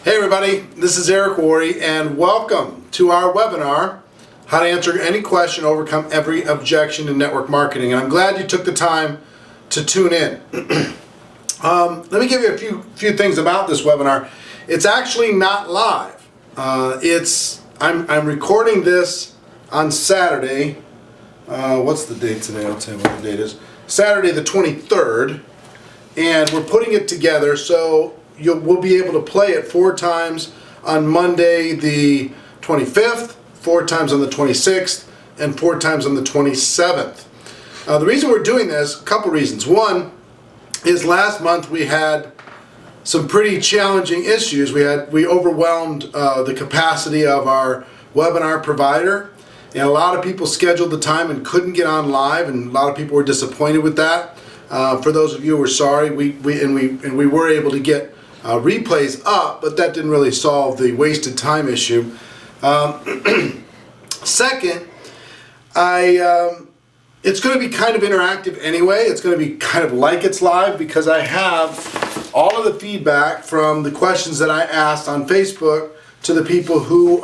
Hey everybody, this is Eric Worre and welcome to our webinar, How to Answer Any Question, Overcome Every Objection in Network Marketing. And I'm glad you took the time to tune in. Let me give you a few things about this webinar. It's actually not live. I'm recording this on Saturday. What's the date today? I'll tell you what the date is. Saturday the 23rd. And we're putting it together so we'll be able to play it 4 times on Monday the 25th, 4 times on the 26th, and 4 times on the 27th. The reason we're doing this, a couple reasons. One is last month we had some pretty challenging issues. We overwhelmed the capacity of our webinar provider, and a lot of people scheduled the time and couldn't get on live, and a lot of people were disappointed with that. For those of you who are sorry, we were able to get replays up, but that didn't really solve the wasted time issue. Second, it's going to be kind of interactive anyway. It's going to be kind of like it's live because I have all of the feedback from the questions that I asked on Facebook to the people who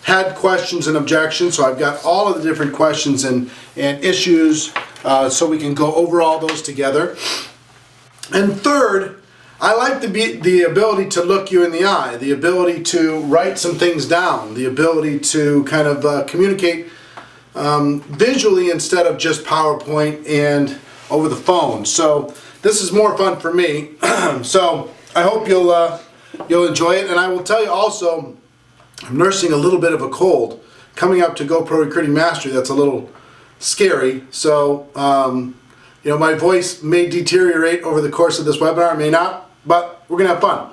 had questions and objections. So I've got all of the different questions and issues so we can go over all those together. And third, I like the ability to look you in the eye, the ability to write some things down, the ability to kind of communicate visually instead of just PowerPoint and over the phone. So this is more fun for me. So I hope you'll enjoy it. And I will tell you also, I'm nursing a little bit of a cold. Coming up to GoPro Recruiting Mastery, that's a little scary. So my voice may deteriorate over the course of this webinar, may not. But we're going to have fun.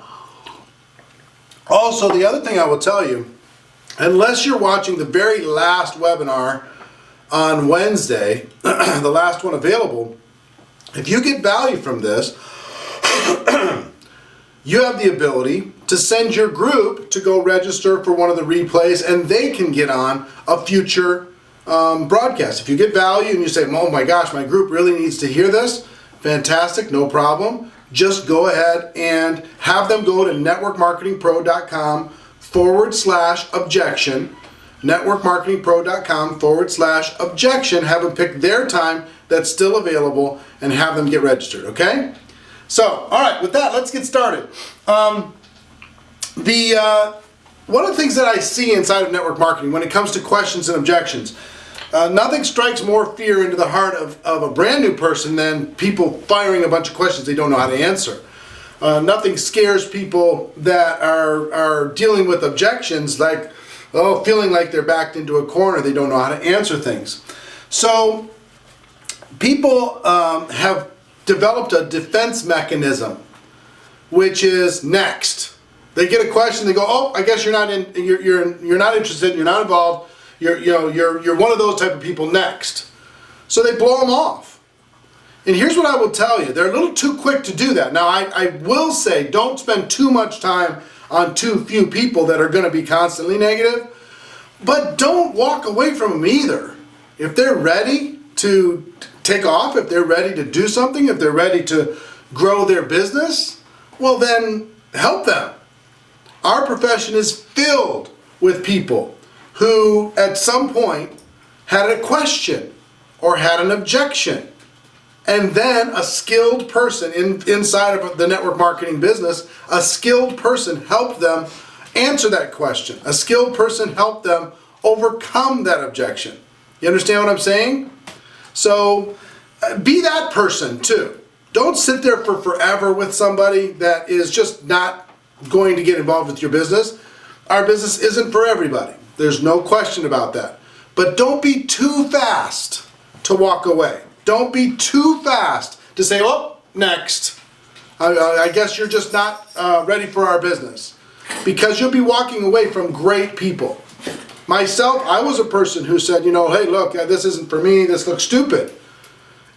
Also, the other thing I will tell you, unless you're watching the very last webinar on Wednesday, the last one available, if you get value from this, you have the ability to send your group to go register for one of the replays and they can get on a future broadcast. If you get value and you say, oh my gosh, my group really needs to hear this, fantastic, no problem. Just go ahead and have them go to networkmarketingpro.com/objection, networkmarketingpro.com/objection, have them pick their time that's still available and have them get registered, okay? So, all right, with that, let's get started. One of the things that I see inside of network marketing when it comes to questions and objections, nothing strikes more fear into the heart of a brand new person than people firing a bunch of questions they don't know how to answer. Nothing scares people that are dealing with objections like, feeling like they're backed into a corner, they don't know how to answer things. So people have developed a defense mechanism, which is next. They get a question, they go, oh, I guess you're not interested, you're not involved. You're one of those type of people, next. So they blow them off. And here's what I will tell you. They're a little too quick to do that. Now, I will say don't spend too much time on too few people that are going to be constantly negative. But don't walk away from them either. If they're ready to take off, if they're ready to do something, if they're ready to grow their business, well then help them. Our profession is filled with people who at some point had a question or had an objection. And then a skilled person inside of the network marketing business, a skilled person helped them answer that question. A skilled person helped them overcome that objection. You understand what I'm saying? So be that person too. Don't sit there for forever with somebody that is just not going to get involved with your business. Our business isn't for everybody. There's no question about that. But don't be too fast to walk away. Don't be too fast to say, oh, next. I guess you're just not ready for our business. Because you'll be walking away from great people. Myself, I was a person who said, hey, look, this isn't for me. This looks stupid.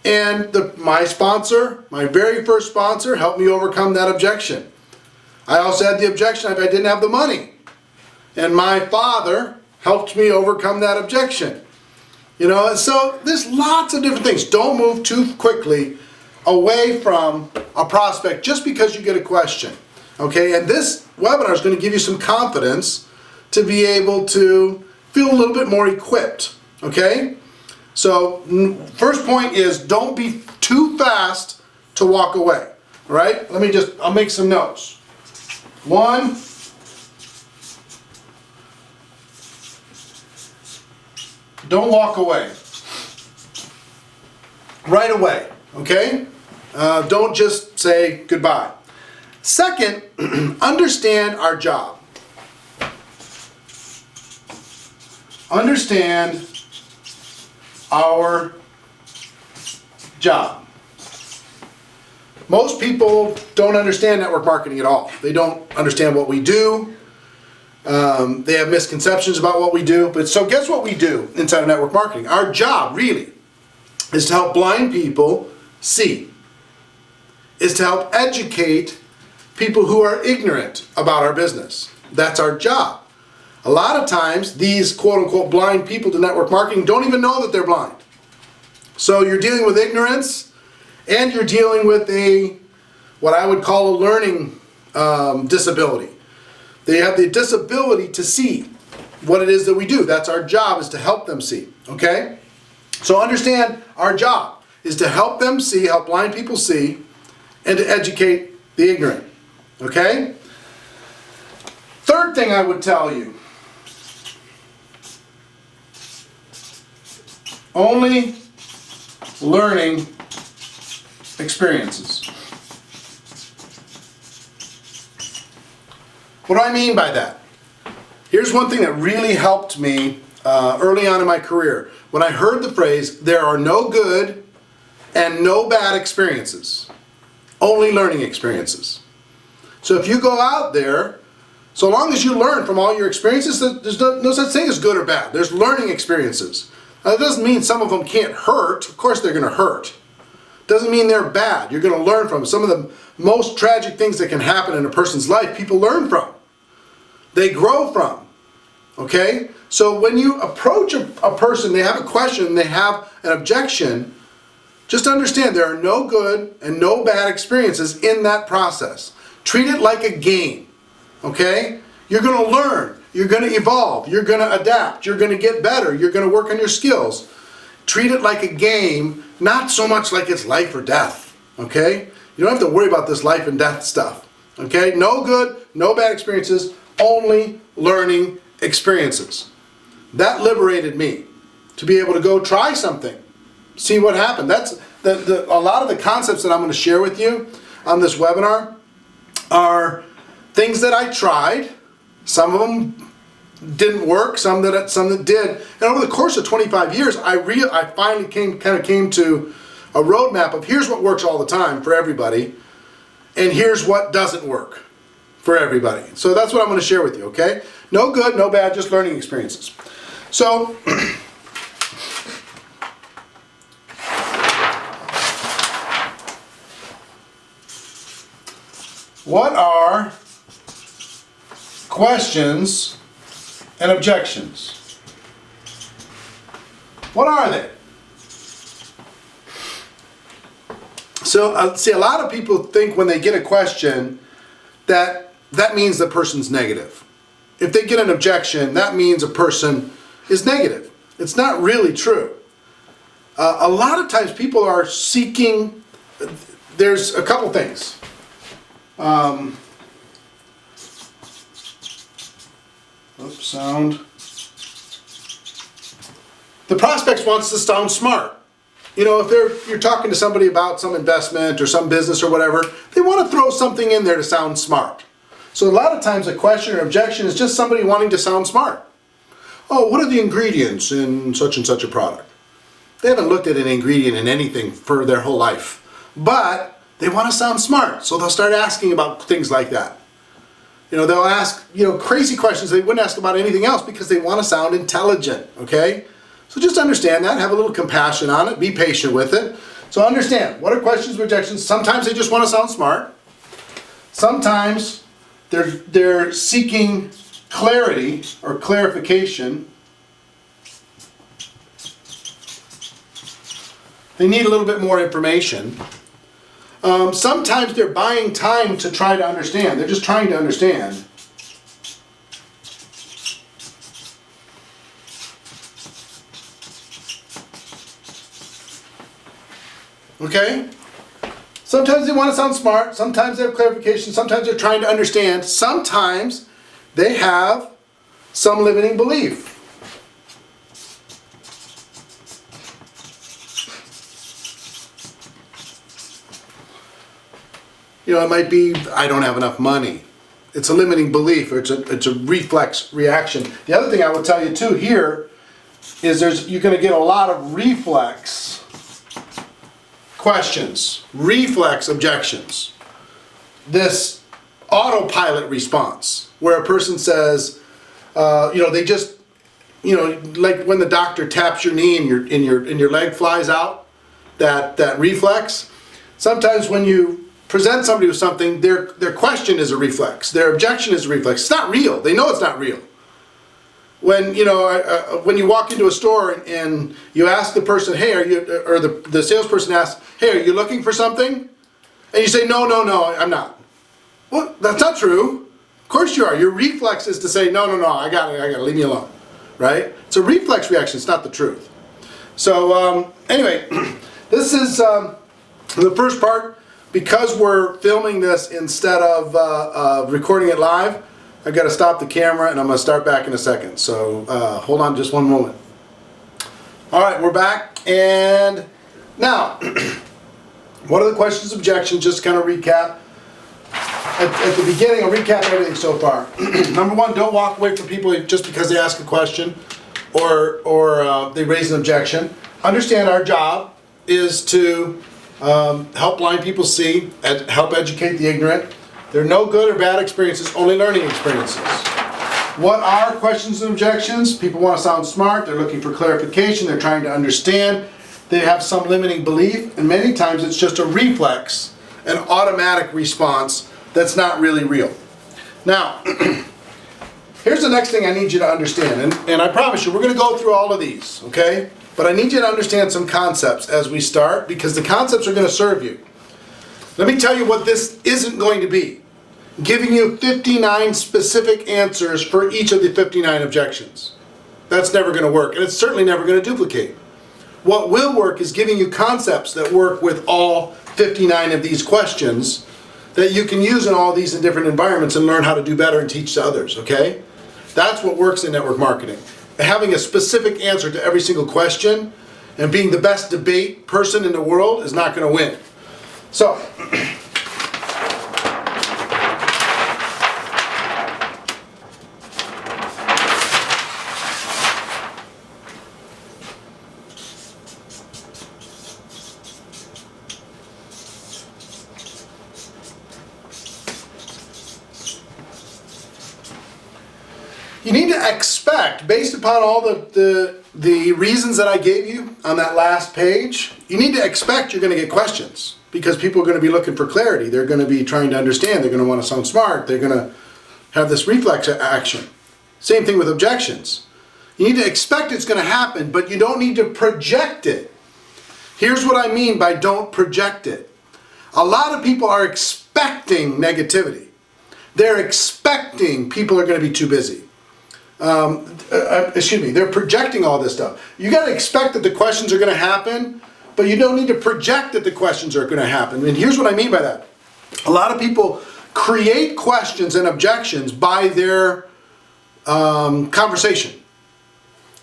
And my sponsor, my very first sponsor, helped me overcome that objection. I also had the objection if I didn't have the money. And my father helped me overcome that objection. So there's lots of different things. Don't move too quickly away from a prospect just because you get a question. Okay, and this webinar is going to give you some confidence to be able to feel a little bit more equipped. Okay, so first point is don't be too fast to walk away. All right, I'll make some notes. One, don't walk away right away. Okay, don't just say goodbye. Second, understand our job. Understand our job. Most people don't understand network marketing at all. They don't understand what we do. They have misconceptions about what we do. But so guess what we do inside of network marketing? Our job really is to help blind people see. Is to help educate people who are ignorant about our business. That's our job. A lot of times these quote-unquote blind people to network marketing don't even know that they're blind. So you're dealing with ignorance and you're dealing with what I would call a learning disability. They have the disability to see what it is that we do. That's our job, is to help them see. Okay? So understand our job is to help them see, help blind people see, and to educate the ignorant. Okay? Third thing I would tell you, only learning experiences. What do I mean by that? Here's one thing that really helped me early on in my career. When I heard the phrase, there are no good and no bad experiences, only learning experiences. So if you go out there, so long as you learn from all your experiences, there's no such thing as good or bad. There's learning experiences. Now, that doesn't mean some of them can't hurt. Of course they're going to hurt. Doesn't mean they're bad. You're going to learn from them. Some of the most tragic things that can happen in a person's life, people learn from. They grow from. Okay? So when you approach a person, they have a question, they have an objection, just understand there are no good and no bad experiences in that process. Treat it like a game. Okay? You're going to learn. You're going to evolve. You're going to adapt. You're going to get better. You're going to work on your skills. Treat it like a game, not so much like it's life or death. Okay? You don't have to worry about this life and death stuff. Okay? No good, no bad experiences, only learning experiences. That liberated me to be able to go try something, see what happened. That's a lot of the concepts that I'm going to share with you on this webinar are things that I tried. Some of them didn't work, some that did. And over the course of 25 years, I finally came to a roadmap of here's what works all the time for everybody, and here's what doesn't work for everybody. So that's what I'm going to share with you, okay? No good, no bad, just learning experiences. So, what are questions and objections? What are they? So, see, a lot of people think when they get a question that means the person's negative. If they get an objection, that means a person is negative. It's not really true. A lot of times people are seeking, there's a couple things. Oops, sound. The prospect wants to sound smart. You know, if you're talking to somebody about some investment or some business or whatever, they want to throw something in there to sound smart. So a lot of times a question or objection is just somebody wanting to sound smart. Oh, what are the ingredients in such and such a product? They haven't looked at an ingredient in anything for their whole life, but they want to sound smart, so they'll start asking about things like that. You know, they'll ask, crazy questions they wouldn't ask about anything else because they want to sound intelligent, okay? So just understand that, have a little compassion on it, be patient with it. So understand, what are questions and objections? Sometimes they just want to sound smart. Sometimes they're seeking clarity or clarification. They need a little bit more information. Sometimes they're buying time to try to understand. They're just trying to understand. Okay? Sometimes they want to sound smart. Sometimes they have clarification. Sometimes they're trying to understand. Sometimes they have some limiting belief. You know, it might be, I don't have enough money. It's a limiting belief, or it's a reflex reaction. The other thing I would tell you too here is you're going to get a lot of reflex questions, reflex objections. This autopilot response, where a person says, they just, like when the doctor taps your knee and your leg flies out, that reflex. Sometimes when you present somebody with something, their question is a reflex, their objection is a reflex. It's not real. They know it's not real. When when you walk into a store and you ask the person, hey, are you, or the salesperson asks, hey, are you looking for something? And you say, no, I'm not. Well, that's not true. Of course you are. Your reflex is to say, no, I got it, leave me alone, right? It's a reflex reaction. It's not the truth. So anyway, this is the first part. Because we're filming this instead of recording it live, I've got to stop the camera and I'm going to start back in a second. So hold on just one moment. All right, we're back. And now, what are the questions, objections? Just to kind of recap. At the beginning, I'll recap everything so far. Number one, don't walk away from people just because they ask a question or they raise an objection. Understand our job is to help blind people see, and help educate the ignorant. There are no good or bad experiences, only learning experiences. What are questions and objections? People want to sound smart, they're looking for clarification, they're trying to understand, they have some limiting belief, and many times it's just a reflex, an automatic response that's not really real. Now, here's the next thing I need you to understand, and I promise you, we're going to go through all of these, okay? But I need you to understand some concepts as we start, because the concepts are going to serve you. Let me tell you what this isn't going to be. Giving you 59 specific answers for each of the 59 objections. That's never going to work, and it's certainly never going to duplicate. What will work is giving you concepts that work with all 59 of these questions that you can use in all these different environments and learn how to do better and teach to others, okay? That's what works in network marketing. Having a specific answer to every single question and being the best debate person in the world is not going to win. So, you need to expect, based upon all the reasons that I gave you on that last page, you need to expect you're going to get questions, because people are going to be looking for clarity. They're going to be trying to understand. They're going to want to sound smart. They're going to have this reflex action. Same thing with objections. You need to expect it's going to happen, but you don't need to project it. Here's what I mean by don't project it. A lot of people are expecting negativity. They're expecting people are going to be too busy. They're projecting all this stuff. You got to expect that the questions are going to happen, but you don't need to project that the questions are going to happen. And here's what I mean by that. A lot of people create questions and objections by their conversation.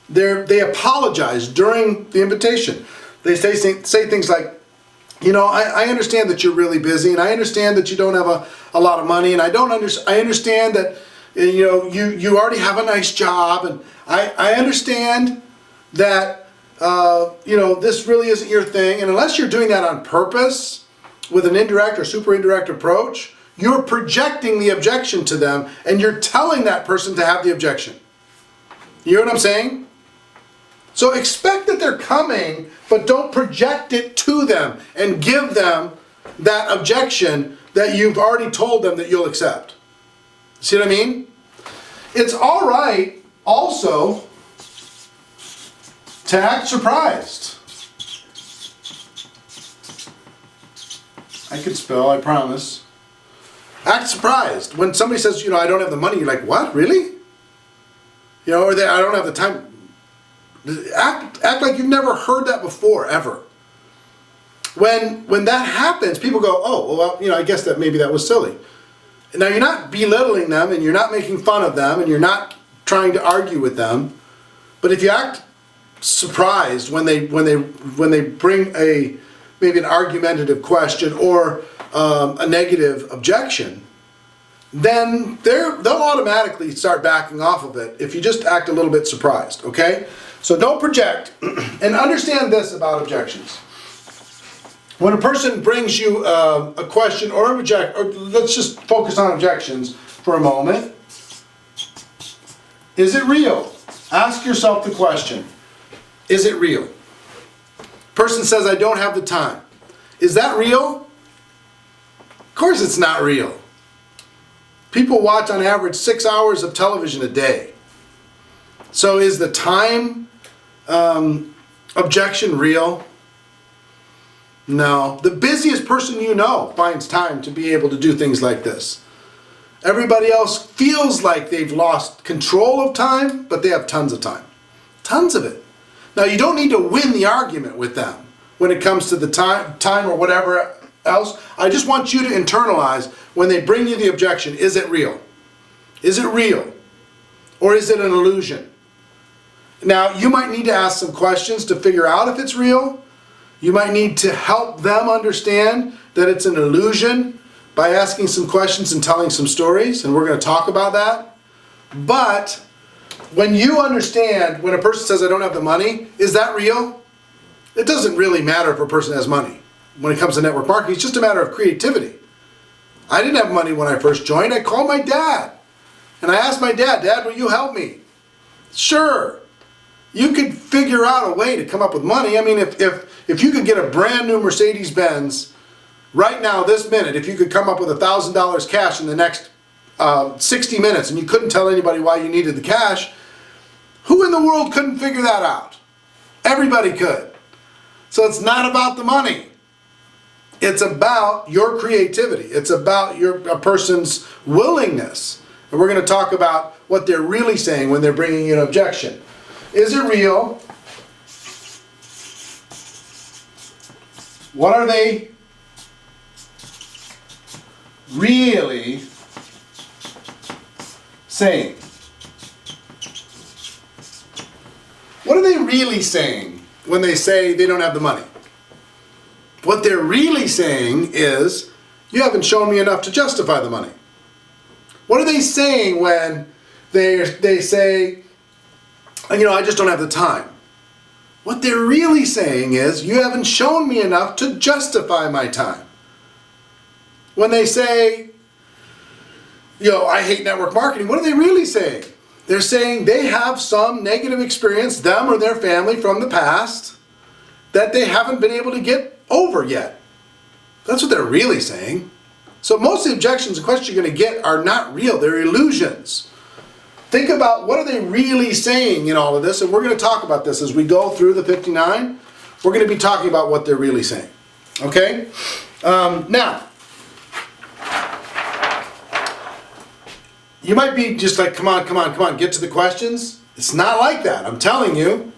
They apologize during the invitation. They say things like, I understand that you're really busy, and I understand that you don't have a lot of money, and I understand that you already have a nice job, and I understand that this really isn't your thing. And unless you're doing that on purpose with an indirect or super indirect approach, you're projecting the objection to them, and you're telling that person to have the objection. You know what I'm saying? So expect that they're coming, but don't project it to them and give them that objection that you've already told them that you'll accept. See what I mean? It's all right also to act surprised. I can spell, I promise. Act surprised. When somebody says, I don't have the money, you're like, what, really? Or I don't have the time. Act like you've never heard that before, ever. When that happens, people go, oh, well, I guess that maybe that was silly. Now, you're not belittling them, and you're not making fun of them, and you're not trying to argue with them. But if you act surprised when they bring maybe an argumentative question or a negative objection, then they'll automatically start backing off of it if you just act a little bit surprised, okay? So don't project, and understand this about objections. When a person brings you a question or let's just focus on objections for a moment. Is it real? Ask yourself the question. Is it real? Person says, I don't have the time. Is that real? Of course it's not real. People watch on average 6 hours of television a day. So is the time objection real? No. The busiest person you know finds time to be able to do things like this. Everybody else feels like they've lost control of time, but they have tons of time. Tons of it. Now, you don't need to win the argument with them when it comes to the time or whatever else. I just want you to internalize when they bring you the objection, is it real? Is it real? Or is it an illusion? Now, you might need to ask some questions to figure out if it's real. You might need to help them understand that it's an illusion by asking some questions and telling some stories, and we're going to talk about that. But when you understand, when a person says, I don't have the money, is that real? It doesn't really matter if a person has money. When it comes to network marketing, it's just a matter of creativity. I didn't have money when I first joined. I called my dad, and I asked my dad, Dad, will you help me? Sure. You could figure out a way to come up with money. I mean, if you could get a brand new Mercedes-Benz right now, this minute, if you could come up with $1,000 cash in the next 60 minutes and you couldn't tell anybody why you needed the cash, who in the world couldn't figure that out? Everybody could. So it's not about the money. It's about your creativity. It's about a person's willingness. And we're going to talk about what they're really saying when they're bringing you an objection. Is it real? What are they really saying? What are they really saying when they say they don't have the money? What they're really saying is, you haven't shown me enough to justify the money. What are they saying when they say, I just don't have the time? What they're really saying is, you haven't shown me enough to justify my time. When they say, I hate network marketing, what are they really saying? They're saying they have some negative experience, them or their family from the past, that they haven't been able to get over yet. That's what they're really saying. So most of the objections and questions you're going to get are not real. They're illusions. Think about what are they really saying in all of this, and we're going to talk about this as we go through the 59. We're going to be talking about what they're really saying. Okay? Now, you might be just like, come on, get to the questions. It's not like that. I'm telling you.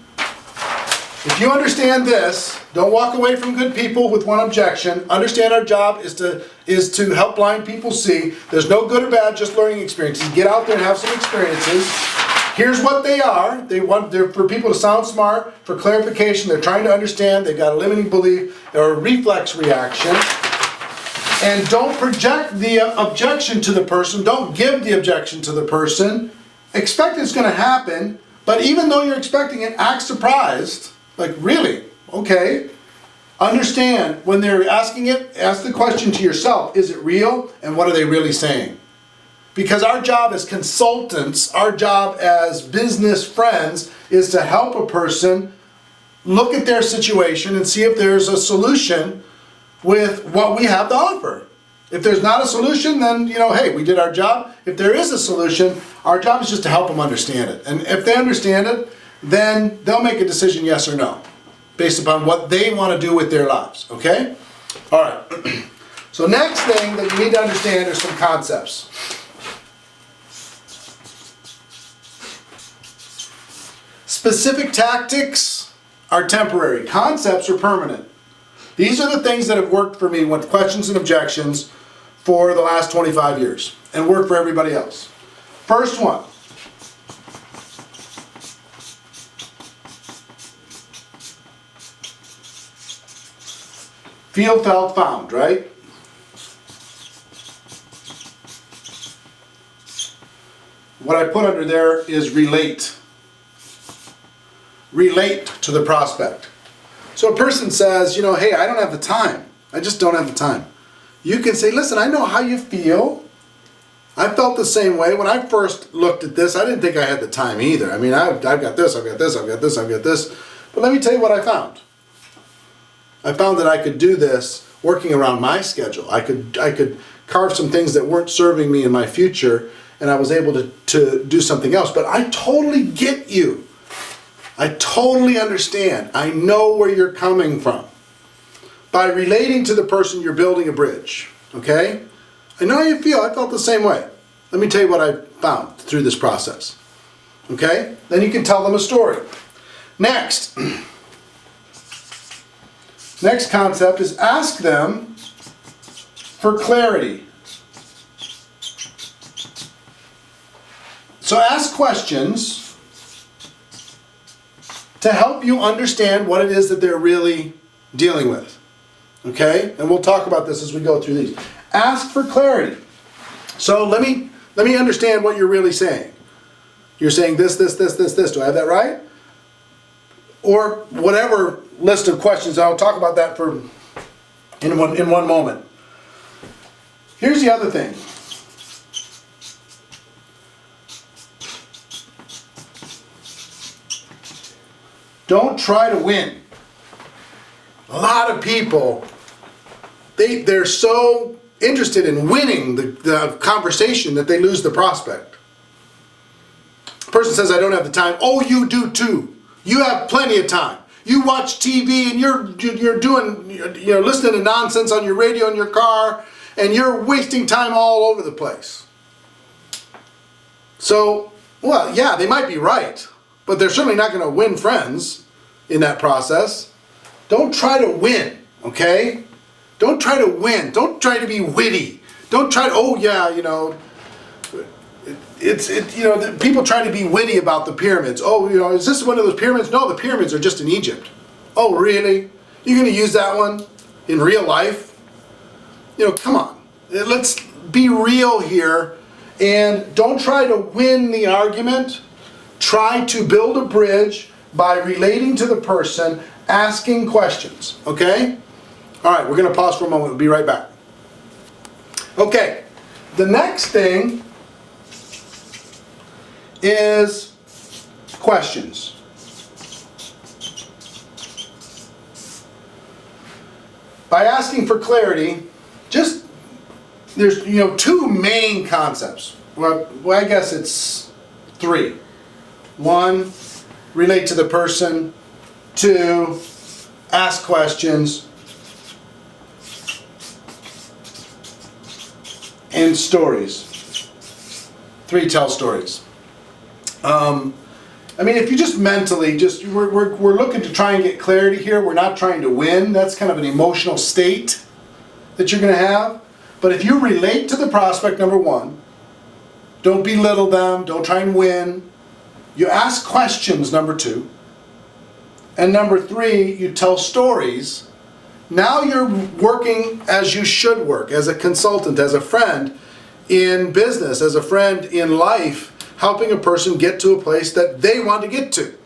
If you understand this, don't walk away from good people with one objection. Understand our job is to help blind people see. There's no good or bad, just learning experiences. Get out there and have some experiences. Here's what they are. They're for people to sound smart, for clarification. They're trying to understand. They've got a limiting belief. They're a reflex reaction. And don't project the objection to the person. Don't give the objection to the person. Expect it's going to happen, but even though you're expecting it, act surprised. Like, really? Okay. Understand, when they're asking it, ask the question to yourself, is it real? And what are they really saying? Because our job as consultants, our job as business friends, is to help a person look at their situation and see if there's a solution with what we have to offer. If there's not a solution, then, hey, we did our job. If there is a solution, our job is just to help them understand it. And if they understand it, then they'll make a decision, yes or no, based upon what they want to do with their lives, okay? All right. So next thing that you need to understand are some concepts. Specific tactics are temporary. Concepts are permanent. These are the things that have worked for me with questions and objections for the last 25 years and work for everybody else. First one. Feel, felt, found, right? What I put under there is relate. Relate to the prospect. So a person says, you know, hey, I don't have the time. I just don't have the time. You can say, listen, I know how you feel. I felt the same way. When I first looked at this, I didn't think I had the time either. I mean, I've got this, I've got this, I've got this, I've got this. But let me tell you what I found. I found that I could do this working around my schedule. I could carve some things that weren't serving me in my future, and I was able to do something else. But I totally get you. I totally understand. I know where you're coming from. By relating to the person, you're building a bridge, okay? I know how you feel. I felt the same way. Let me tell you what I found through this process, okay? Then you can tell them a story. Next. Next concept is ask them for clarity. So ask questions to help you understand what it is that they're really dealing with. Okay? And we'll talk about this as we go through these. Ask for clarity. So let me understand what you're really saying. You're saying this. Do I have that right? Or whatever list of questions. I'll talk about that in one moment. Here's the other thing. Don't try to win. A lot of people, they're so interested in winning the conversation that they lose the prospect. The person says, I don't have the time. Oh, you do too. You have plenty of time. You watch TV and you're listening to nonsense on your radio in your car, and you're wasting time all over the place. So, well, yeah, they might be right, but they're certainly not going to win friends in that process. Don't try to win, okay? Don't try to win. Don't try to be witty. Don't try to, oh yeah, people try to be witty about the pyramids. Oh, is this one of those pyramids? No, the pyramids are just in Egypt. Oh, really? You're going to use that one in real life? Come on. Let's be real here, and don't try to win the argument. Try to build a bridge by relating to the person, asking questions, okay? All right, we're going to pause for a moment. We'll be right back. Okay, the next thing is questions. By asking for clarity, there's two main concepts. Well, I guess it's three. One, relate to the person. Two, ask questions. And stories. Three, tell stories. If you just mentally, we're looking to try and get clarity here. We're not trying to win. That's kind of an emotional state that you're going to have. But if you relate to the prospect, number one, don't belittle them. Don't try and win. You ask questions, number two. And number three, you tell stories. Now you're working as you should work, as a consultant, as a friend in business, as a friend in life, helping a person get to a place that they want to get to.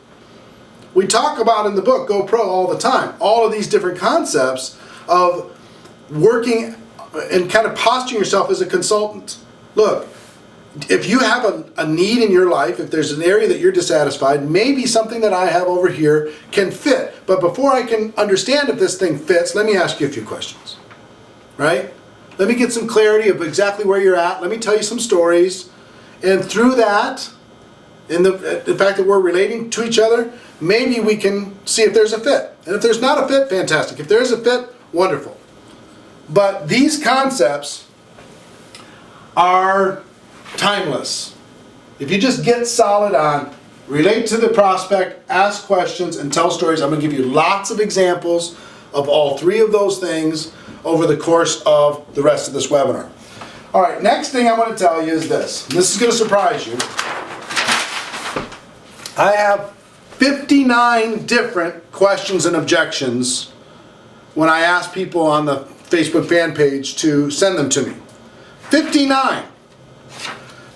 We talk about in the book, Go Pro, all the time, all of these different concepts of working and kind of posturing yourself as a consultant. Look, if you have a need in your life, if there's an area that you're dissatisfied, maybe something that I have over here can fit. But before I can understand if this thing fits, let me ask you a few questions, right? Let me get some clarity of exactly where you're at. Let me tell you some stories. And through that, in the fact that we're relating to each other, maybe we can see if there's a fit. And if there's not a fit, fantastic. If there is a fit, wonderful. But these concepts are timeless. If you just get solid on relate to the prospect, ask questions, and tell stories, I'm going to give you lots of examples of all three of those things over the course of the rest of this webinar. All right, next thing I want to tell you is this. This is going to surprise you. I have 59 different questions and objections when I ask people on the Facebook fan page to send them to me. 59.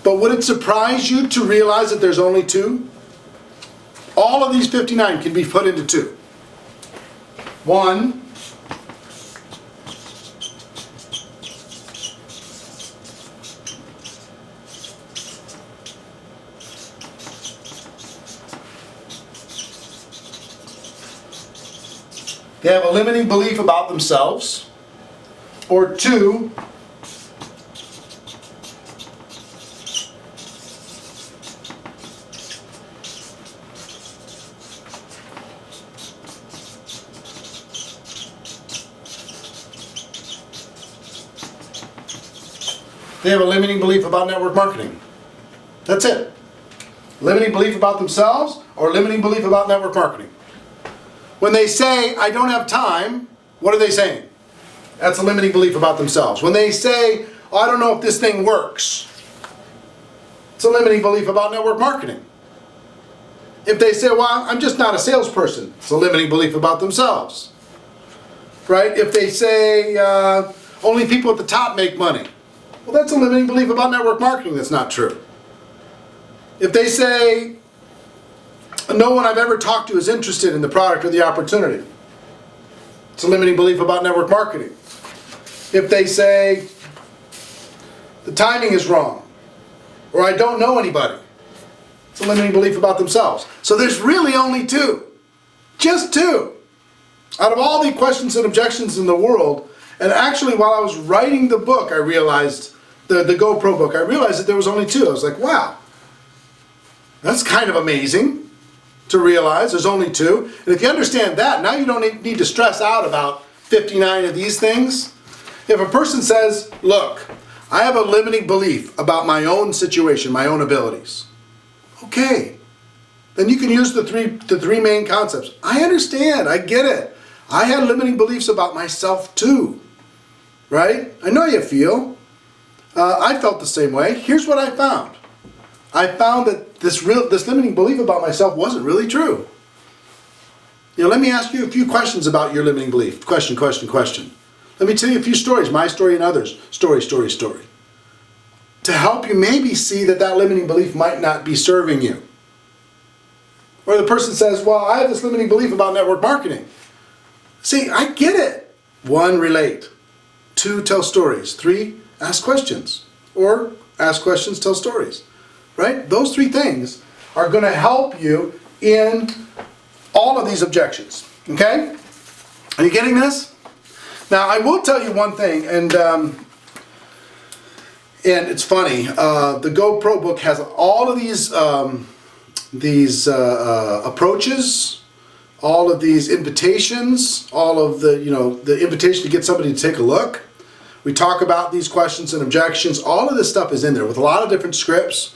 But would it surprise you to realize that there's only 2? All of these 59 can be put into 2. 1, they have a limiting belief about themselves, or 2, they have a limiting belief about network marketing. That's it. Limiting belief about themselves or limiting belief about network marketing. When they say, I don't have time, what are they saying? That's a limiting belief about themselves. When they say, oh, I don't know if this thing works, it's a limiting belief about network marketing. If they say, well, I'm just not a salesperson, it's a limiting belief about themselves. Right? If they say, only people at the top make money, well, that's a limiting belief about network marketing that's not true. If they say, no one I've ever talked to is interested in the product or the opportunity, it's a limiting belief about network marketing. If they say, the timing is wrong, or I don't know anybody, it's a limiting belief about themselves. So there's really only 2. Just 2. Out of all the questions and objections in the world, and actually while I was writing the book, I realized, the GoPro book, I realized that there was only 2. I was like, wow, that's kind of amazing to realize there's only 2. And if you understand that, now you don't need to stress out about 59 of these things. If a person says, look, I have a limiting belief about my own situation, my own abilities. Okay, then you can use the three main concepts. I understand, I get it. I had limiting beliefs about myself too, right? I know how you feel. I felt the same way. Here's what I found. I found that this limiting belief about myself wasn't really true. You know, let me ask you a few questions about your limiting belief. Question. Let me tell you a few stories, my story and others. Story. To help you maybe see that that limiting belief might not be serving you. Or the person says, well, I have this limiting belief about network marketing. See, I get it. 1, relate. 2, tell stories. 3, ask questions. Or ask questions, tell stories. Right? Those 3 things are going to help you in all of these objections. Okay? Are you getting this? Now, I will tell you one thing, and it's funny. The GoPro book has all of these approaches, all of these invitations, all of the invitation to get somebody to take a look. We talk about these questions and objections. All of this stuff is in there with a lot of different scripts.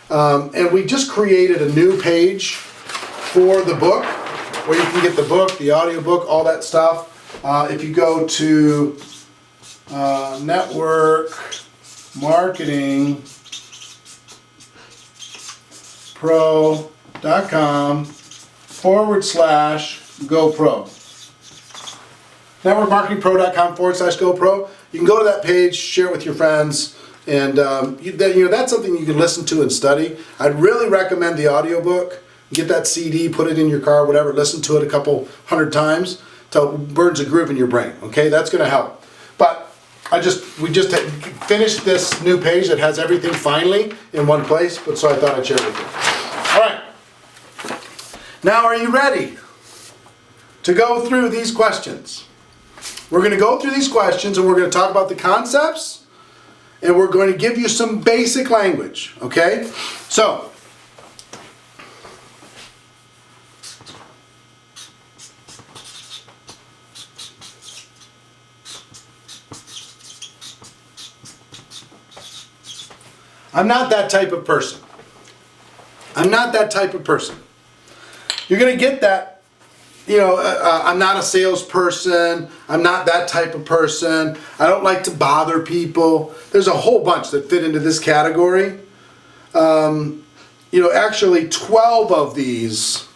And we just created a new page for the book where you can get the book, the audio book, all that stuff. If you go to networkmarketingpro.com/GoPro. networkmarketingpro.com/GoPro. You can go to that page, share it with your friends, and that's something you can listen to and study. I'd really recommend the audiobook. Get that CD, put it in your car, whatever, listen to it a couple hundred times till it burns a groove in your brain. Okay, that's going to help. But we just finished this new page that has everything finally in one place, but so I thought I'd share it with you. All right. Now, are you ready to go through these questions? We're going to go through these questions and we're going to talk about the concepts and we're going to give you some basic language. Okay? So, I'm not that type of person. I'm not that type of person. You're going to get that, you know, I'm not a salesperson. I'm not that type of person. I don't like to bother people. There's a whole bunch that fit into this category. You know, actually 12 of these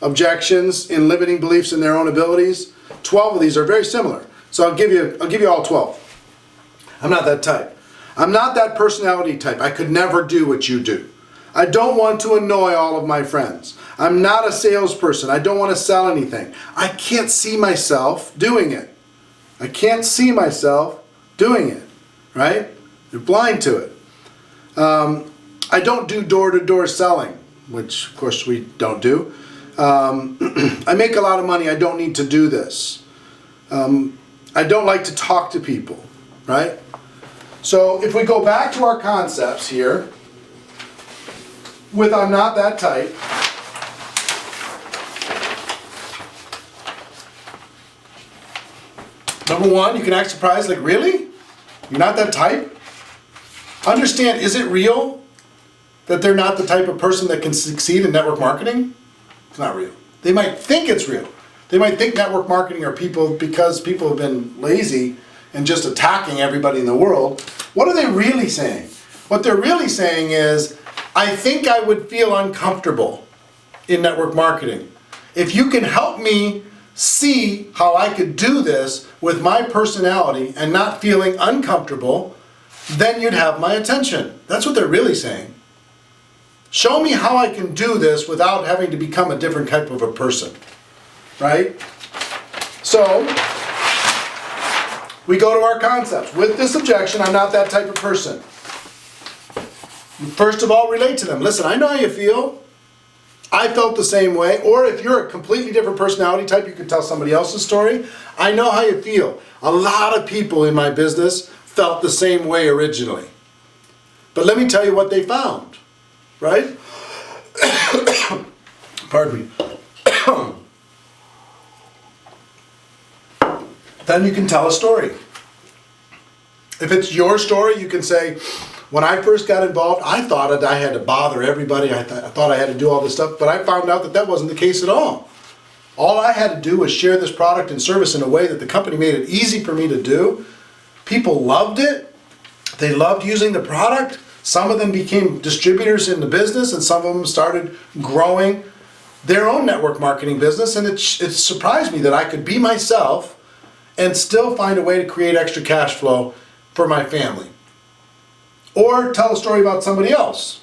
objections in limiting beliefs in their own abilities, 12 of these are very similar. So I'll give you all 12. I'm not that type. I'm not that personality type. I could never do what you do. I don't want to annoy all of my friends. I'm not a salesperson. I don't want to sell anything. I can't see myself doing it. I can't see myself doing it, right? You're blind to it. I don't do door-to-door selling, which of course we don't do. I make a lot of money. I don't need to do this. I don't like to talk to people, right? So if we go back to our concepts here, with I'm not that type, number one, you can act surprised, like, really? You're not that type? Understand, is it real that they're not the type of person that can succeed in network marketing? It's not real. They might think it's real. They might think network marketing are people because people have been lazy and just attacking everybody in the world. What are they really saying? What they're really saying is, I think I would feel uncomfortable in network marketing. If you can help me see how I could do this with my personality and not feeling uncomfortable, then you'd have my attention. That's what they're really saying. Show me how I can do this without having to become a different type of a person, right? So, we go to our concepts. With this objection, I'm not that type of person. First of all, relate to them. Listen, I know how you feel. I felt the same way. Or if you're a completely different personality type, you could tell somebody else's story. I know how you feel. A lot of people in my business felt the same way originally. But let me tell you what they found, right? Pardon me. Then you can tell a story. If it's your story, you can say, when I first got involved, I thought that I had to bother everybody. I thought I had to do all this stuff, but I found out that that wasn't the case at all. All I had to do was share this product and service in a way that the company made it easy for me to do. People loved it. They loved using the product. Some of them became distributors in the business, and some of them started growing their own network marketing business, and it surprised me that I could be myself and still find a way to create extra cash flow for my family. Or tell a story about somebody else.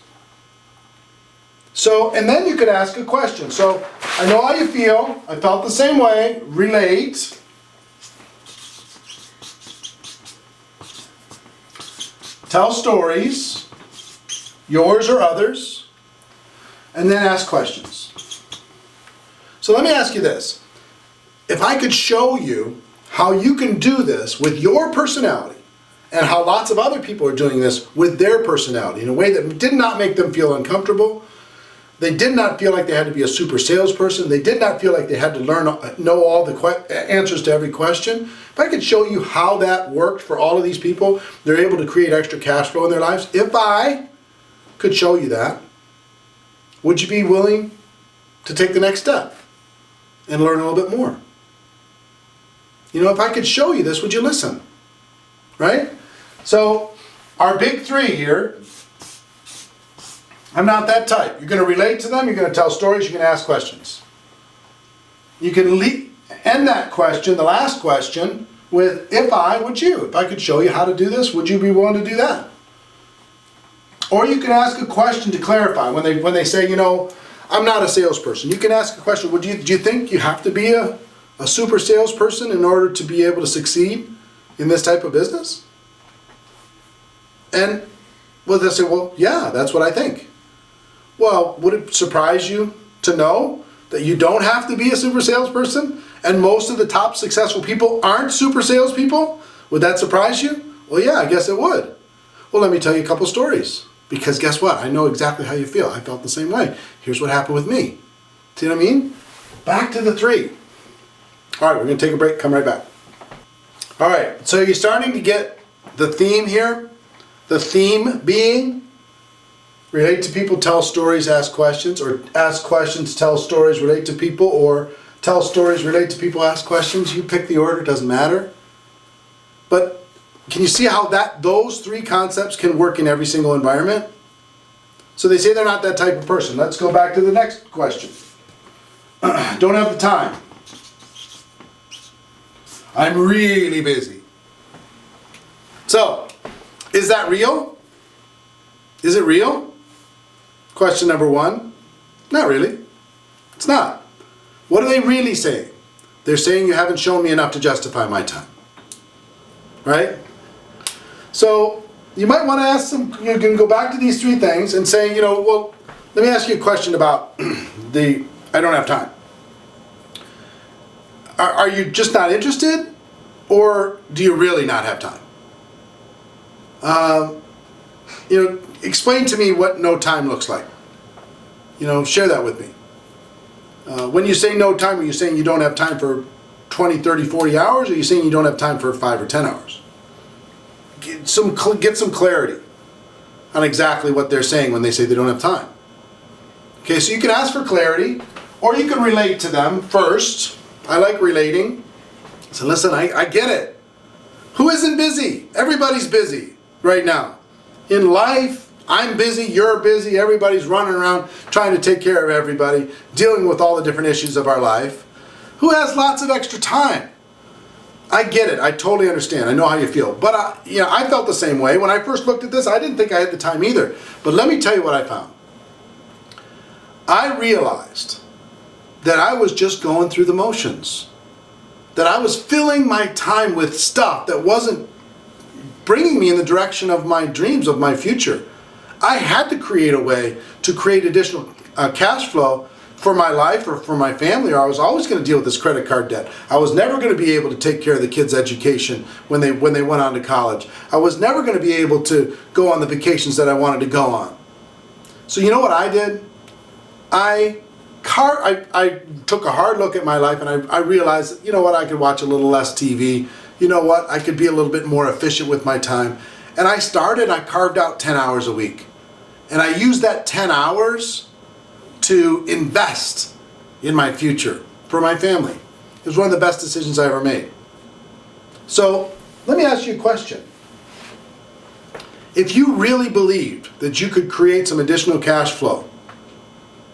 So, and then you could ask a question. So, I know how you feel. I felt the same way. Relate. Tell stories, yours or others, and then ask questions. So let me ask you this. If I could show you how you can do this with your personality, and how lots of other people are doing this with their personality in a way that did not make them feel uncomfortable. They did not feel like they had to be a super salesperson. They did not feel like they had to know all the answers to every question. If I could show you how that worked for all of these people, they're able to create extra cash flow in their lives. If I could show you that, would you be willing to take the next step and learn a little bit more? You know, if I could show you this, would you listen? Right? So, our big three here, I'm not that type. You're going to relate to them, you're going to tell stories, you're going to ask questions. You can end that question, the last question, with if I, would you? If I could show you how to do this, would you be willing to do that? Or you can ask a question to clarify. When they say, you know, I'm not a salesperson, you can ask a question, do you think you have to be a super salesperson in order to be able to succeed in this type of business? And well, they'll say, well, yeah, that's what I think. Well, would it surprise you to know that you don't have to be a super salesperson and most of the top successful people aren't super salespeople? Would that surprise you? Well, yeah, I guess it would. Well, let me tell you a couple stories, because guess what? I know exactly how you feel. I felt the same way. Here's what happened with me. See what I mean? Back to the three. All right, we're going to take a break, come right back. All right, so you're starting to get the theme here. The theme being relate to people, tell stories, ask questions, or ask questions, tell stories, relate to people, or tell stories, relate to people, ask questions. You pick the order, it doesn't matter. But can you see how those three concepts can work in every single environment? So they say they're not that type of person. Let's go back to the next question. Don't have the time. I'm really busy. So, is that real? Is it real? Question number one. Not really. It's not. What are they really saying? They're saying you haven't shown me enough to justify my time. Right? So, you might want to ask them, you can go back to these three things and say, well, let me ask you a question about I don't have time. Are you just not interested, or do you really not have time? Explain to me what no time looks like. Share that with me. When you say no time, are you saying you don't have time for 20, 30, 40 hours, or are you saying you don't have time for 5 or 10 hours? Get some clarity on exactly what they're saying when they say they don't have time. Okay, so you can ask for clarity, or you can relate to them first. I like relating. So listen, I get it. Who isn't busy? Everybody's busy right now. In life, I'm busy, you're busy, everybody's running around trying to take care of everybody, dealing with all the different issues of our life. Who has lots of extra time? I get it. I totally understand. I know how you feel. But I felt the same way. When I first looked at this, I didn't think I had the time either. But let me tell you what I found. I realized that I was just going through the motions. That I was filling my time with stuff that wasn't bringing me in the direction of my dreams, of my future. I had to create a way to create additional cash flow for my life or for my family, or I was always going to deal with this credit card debt. I was never going to be able to take care of the kids' education when they went on to college. I was never going to be able to go on the vacations that I wanted to go on. So you know what I did? I took a hard look at my life, and I realized, you know what, I could watch a little less TV. You know what, I could be a little bit more efficient with my time. And I carved out 10 hours a week. And I used that 10 hours to invest in my future for my family. It was one of the best decisions I ever made. So let me ask you a question. If you really believed that you could create some additional cash flow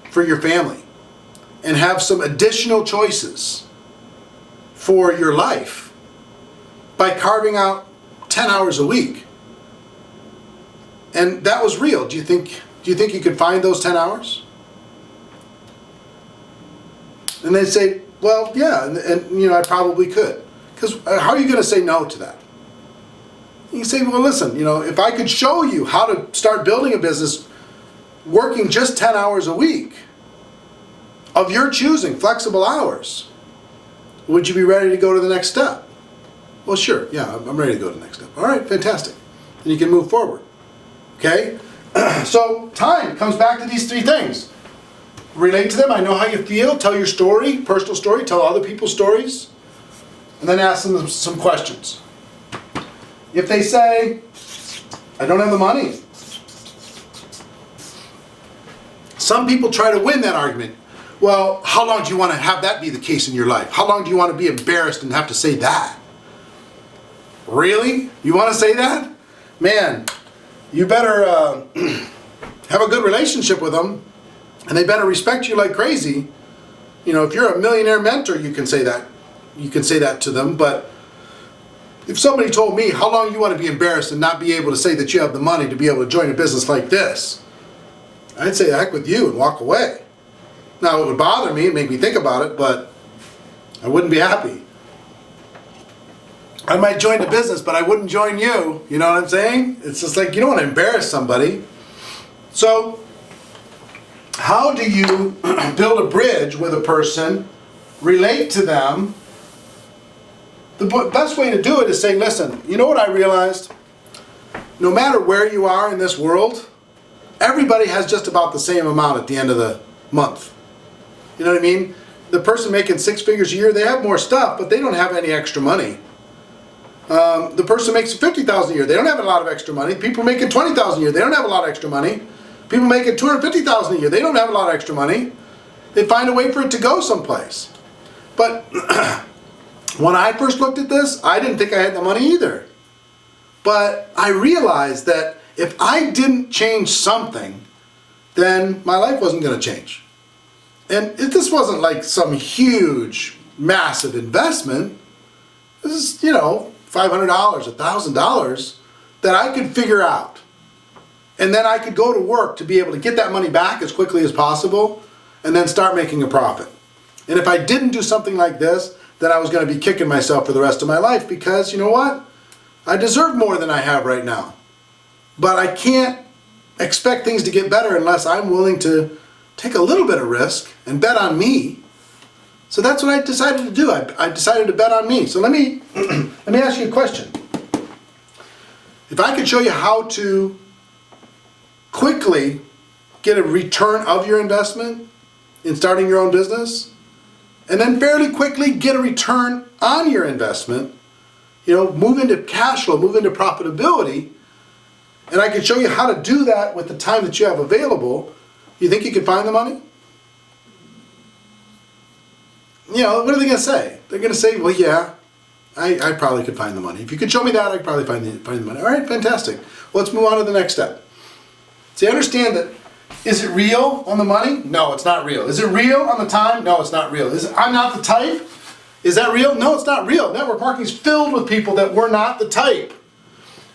for your family and have some additional choices for your life by carving out 10 hours a week, and that was real, do you think you could find those 10 hours? And they say, well, yeah, and I probably could. Because how are you going to say no to that? You say, well, listen, if I could show you how to start building a business working just 10 hours a week of your choosing, flexible hours, would you be ready to go to the next step? Well, sure, yeah, I'm ready to go to the next step. All right, fantastic. And you can move forward. Okay? So time comes back to these three things. Relate to them, I know how you feel, tell your story, personal story, tell other people's stories, and then ask them some questions. If they say, I don't have the money, some people try to win that argument. Well, how long do you want to have that be the case in your life? How long do you want to be embarrassed and have to say that? Really? You want to say that? Man, you better have a good relationship with them, and they better respect you like crazy. If you're a millionaire mentor, you can say that. You can say that to them. But if somebody told me, how long you want to be embarrassed and not be able to say that you have the money to be able to join a business like this, I'd say, heck with you, and walk away. Now, it would bother me and make me think about it, but I wouldn't be happy. I might join the business, but I wouldn't join you. You know what I'm saying? It's just like, you don't want to embarrass somebody. So, how do you build a bridge with a person, relate to them? The best way to do it is say, listen, you know what I realized? No matter where you are in this world, everybody has just about the same amount at the end of the month. You know what I mean? The person making 6 figures a year, they have more stuff, but they don't have any extra money. The person makes $50,000 a year, they don't have a lot of extra money. People making $20,000 a year, they don't have a lot of extra money. People making $250,000 a year, they don't have a lot of extra money. They find a way for it to go someplace. But when I first looked at this, I didn't think I had the money either. But I realized that if I didn't change something, then my life wasn't going to change. And this wasn't like some huge, massive investment. This is, $500, $1,000 that I could figure out. And then I could go to work to be able to get that money back as quickly as possible and then start making a profit. And if I didn't do something like this, then I was going to be kicking myself for the rest of my life because, you know what? I deserve more than I have right now. But I can't expect things to get better unless I'm willing to take a little bit of risk and bet on me. So that's what I decided to do. I decided to bet on me. So let me ask you a question. If I could show you how to quickly get a return of your investment in starting your own business, and then fairly quickly get a return on your investment, move into cash flow, move into profitability, and I could show you how to do that with the time that you have available, you think you could find the money? What are they going to say? They're going to say, well, yeah, I probably could find the money. If you could show me that, I could probably find the money. All right, fantastic. Well, let's move on to the next step. See, understand that, is it real on the money? No, it's not real. Is it real on the time? No, it's not real. I'm not the type? Is that real? No, it's not real. Network marketing is filled with people that were not the type.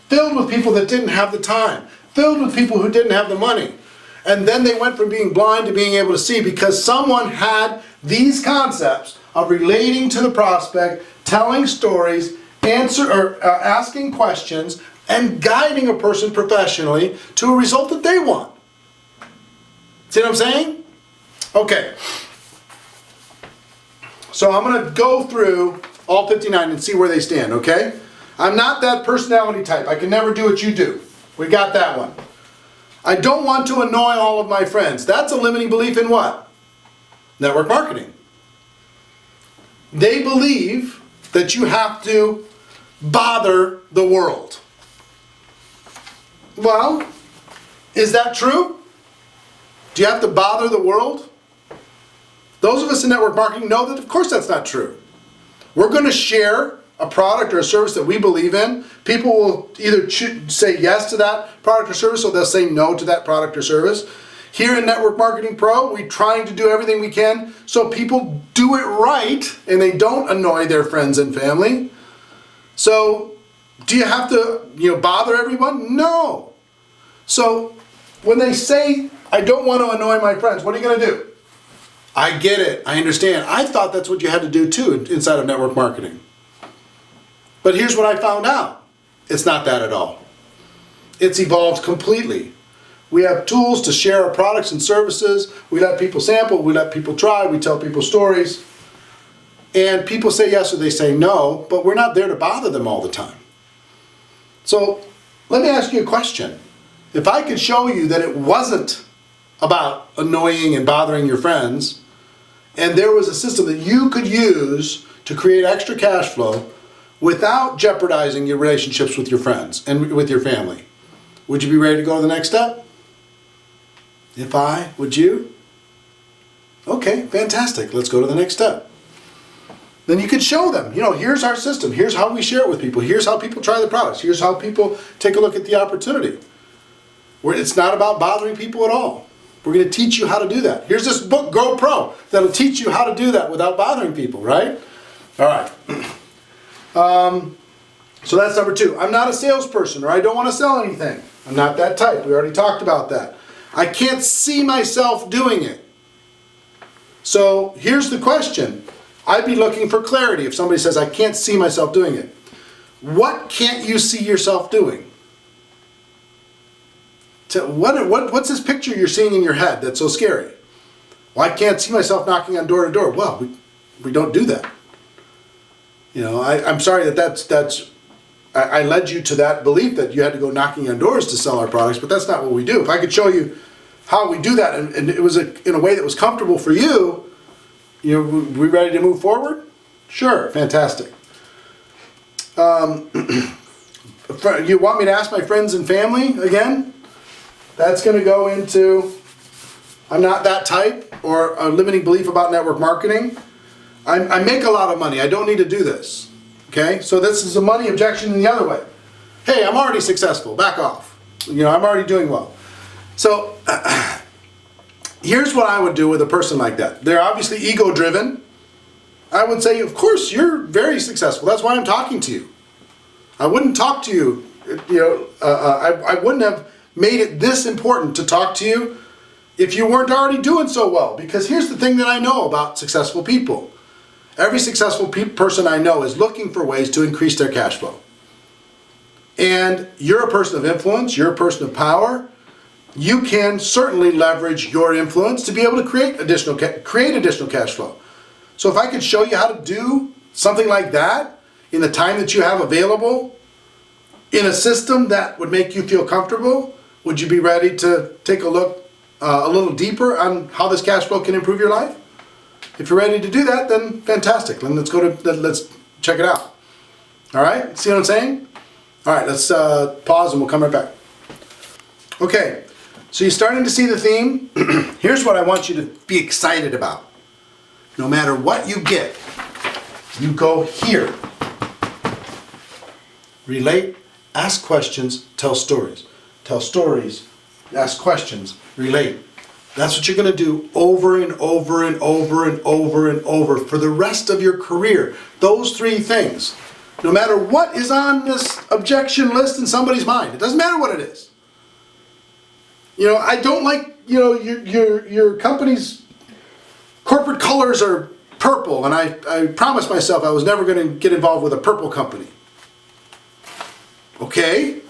Filled with people that didn't have the time. Filled with people who didn't have the money. And then they went from being blind to being able to see because someone had these concepts of relating to the prospect, telling stories, asking questions, and guiding a person professionally to a result that they want. See what I'm saying? Okay. So I'm going to go through all 59 and see where they stand, okay? I'm not that personality type. I can never do what you do. We got that one. I don't want to annoy all of my friends. That's a limiting belief in what? Network marketing. They believe that you have to bother the world. Well, is that true? Do you have to bother the world? Those of us in network marketing know that of course that's not true. We're going to share a product or a service that we believe in. People will either say yes to that product or service or they'll say no to that product or service. Here in Network Marketing Pro, we're trying to do everything we can so people do it right and they don't annoy their friends and family. So do you have to bother everyone? No. So when they say, I don't want to annoy my friends, what are you going to do? I get it. I understand. I thought that's what you had to do too inside of network marketing. But here's what I found out. It's not that at all. It's evolved completely. We have tools to share our products and services. We let people sample. We let people try. We tell people stories. And people say yes or they say no, but we're not there to bother them all the time. So let me ask you a question. If I could show you that it wasn't about annoying and bothering your friends, and there was a system that you could use to create extra cash flow without jeopardizing your relationships with your friends and with your family, would you be ready to go to the next step? Would you? Okay, fantastic. Let's go to the next step. Then you could show them, here's our system. Here's how we share it with people. Here's how people try the products. Here's how people take a look at the opportunity. It's not about bothering people at all. We're going to teach you how to do that. Here's this book, Grow Pro, that'll teach you how to do that without bothering people, right? All right. So that's number 2. I'm not a salesperson, or I don't want to sell anything. I'm not that type. We already talked about that. I can't see myself doing it. So here's the question. I'd be looking for clarity if somebody says, I can't see myself doing it. What can't you see yourself doing? What's this picture you're seeing in your head that's so scary? Well, I can't see myself knocking on door to door. Well, we don't do that. I'm sorry that I led you to that belief that you had to go knocking on doors to sell our products, but that's not what we do. If I could show you how we do that and it was in a way that was comfortable for you, we ready to move forward? Sure, fantastic. You want me to ask my friends and family again? That's going to go into, I'm not that type, or a limiting belief about network marketing. I make a lot of money. I don't need to do this. Okay? So this is a money objection in the other way. Hey, I'm already successful. Back off. You know, I'm already doing well. So here's what I would do with a person like that. They're obviously ego-driven. I would say, of course, you're very successful. That's why I'm talking to you. I wouldn't talk to you, I wouldn't have made it this important to talk to you if you weren't already doing so well. Because here's the thing that I know about successful people. Every successful person I know is looking for ways to increase their cash flow. And you're a person of influence, you're a person of power. You can certainly leverage your influence to be able to create additional cash flow. So if I could show you how to do something like that in the time that you have available, in a system that would make you feel comfortable, would you be ready to take a look a little deeper on how this cash flow can improve your life? If you're ready to do that, then fantastic. Then let's check it out. All right, see what I'm saying? All right, let's pause and we'll come right back. Okay, so you're starting to see the theme. Here's what I want you to be excited about. No matter what you get, you go here. Relate, ask questions, tell stories. Tell stories, ask questions, relate. That's what you're going to do over and over and over and over and over for the rest of your career. Those three things. No matter what is on this objection list in somebody's mind. It doesn't matter what it is. You know, I don't like, you know, your company's corporate colors are purple, and I promised myself I was never going to get involved with a purple company. Okay.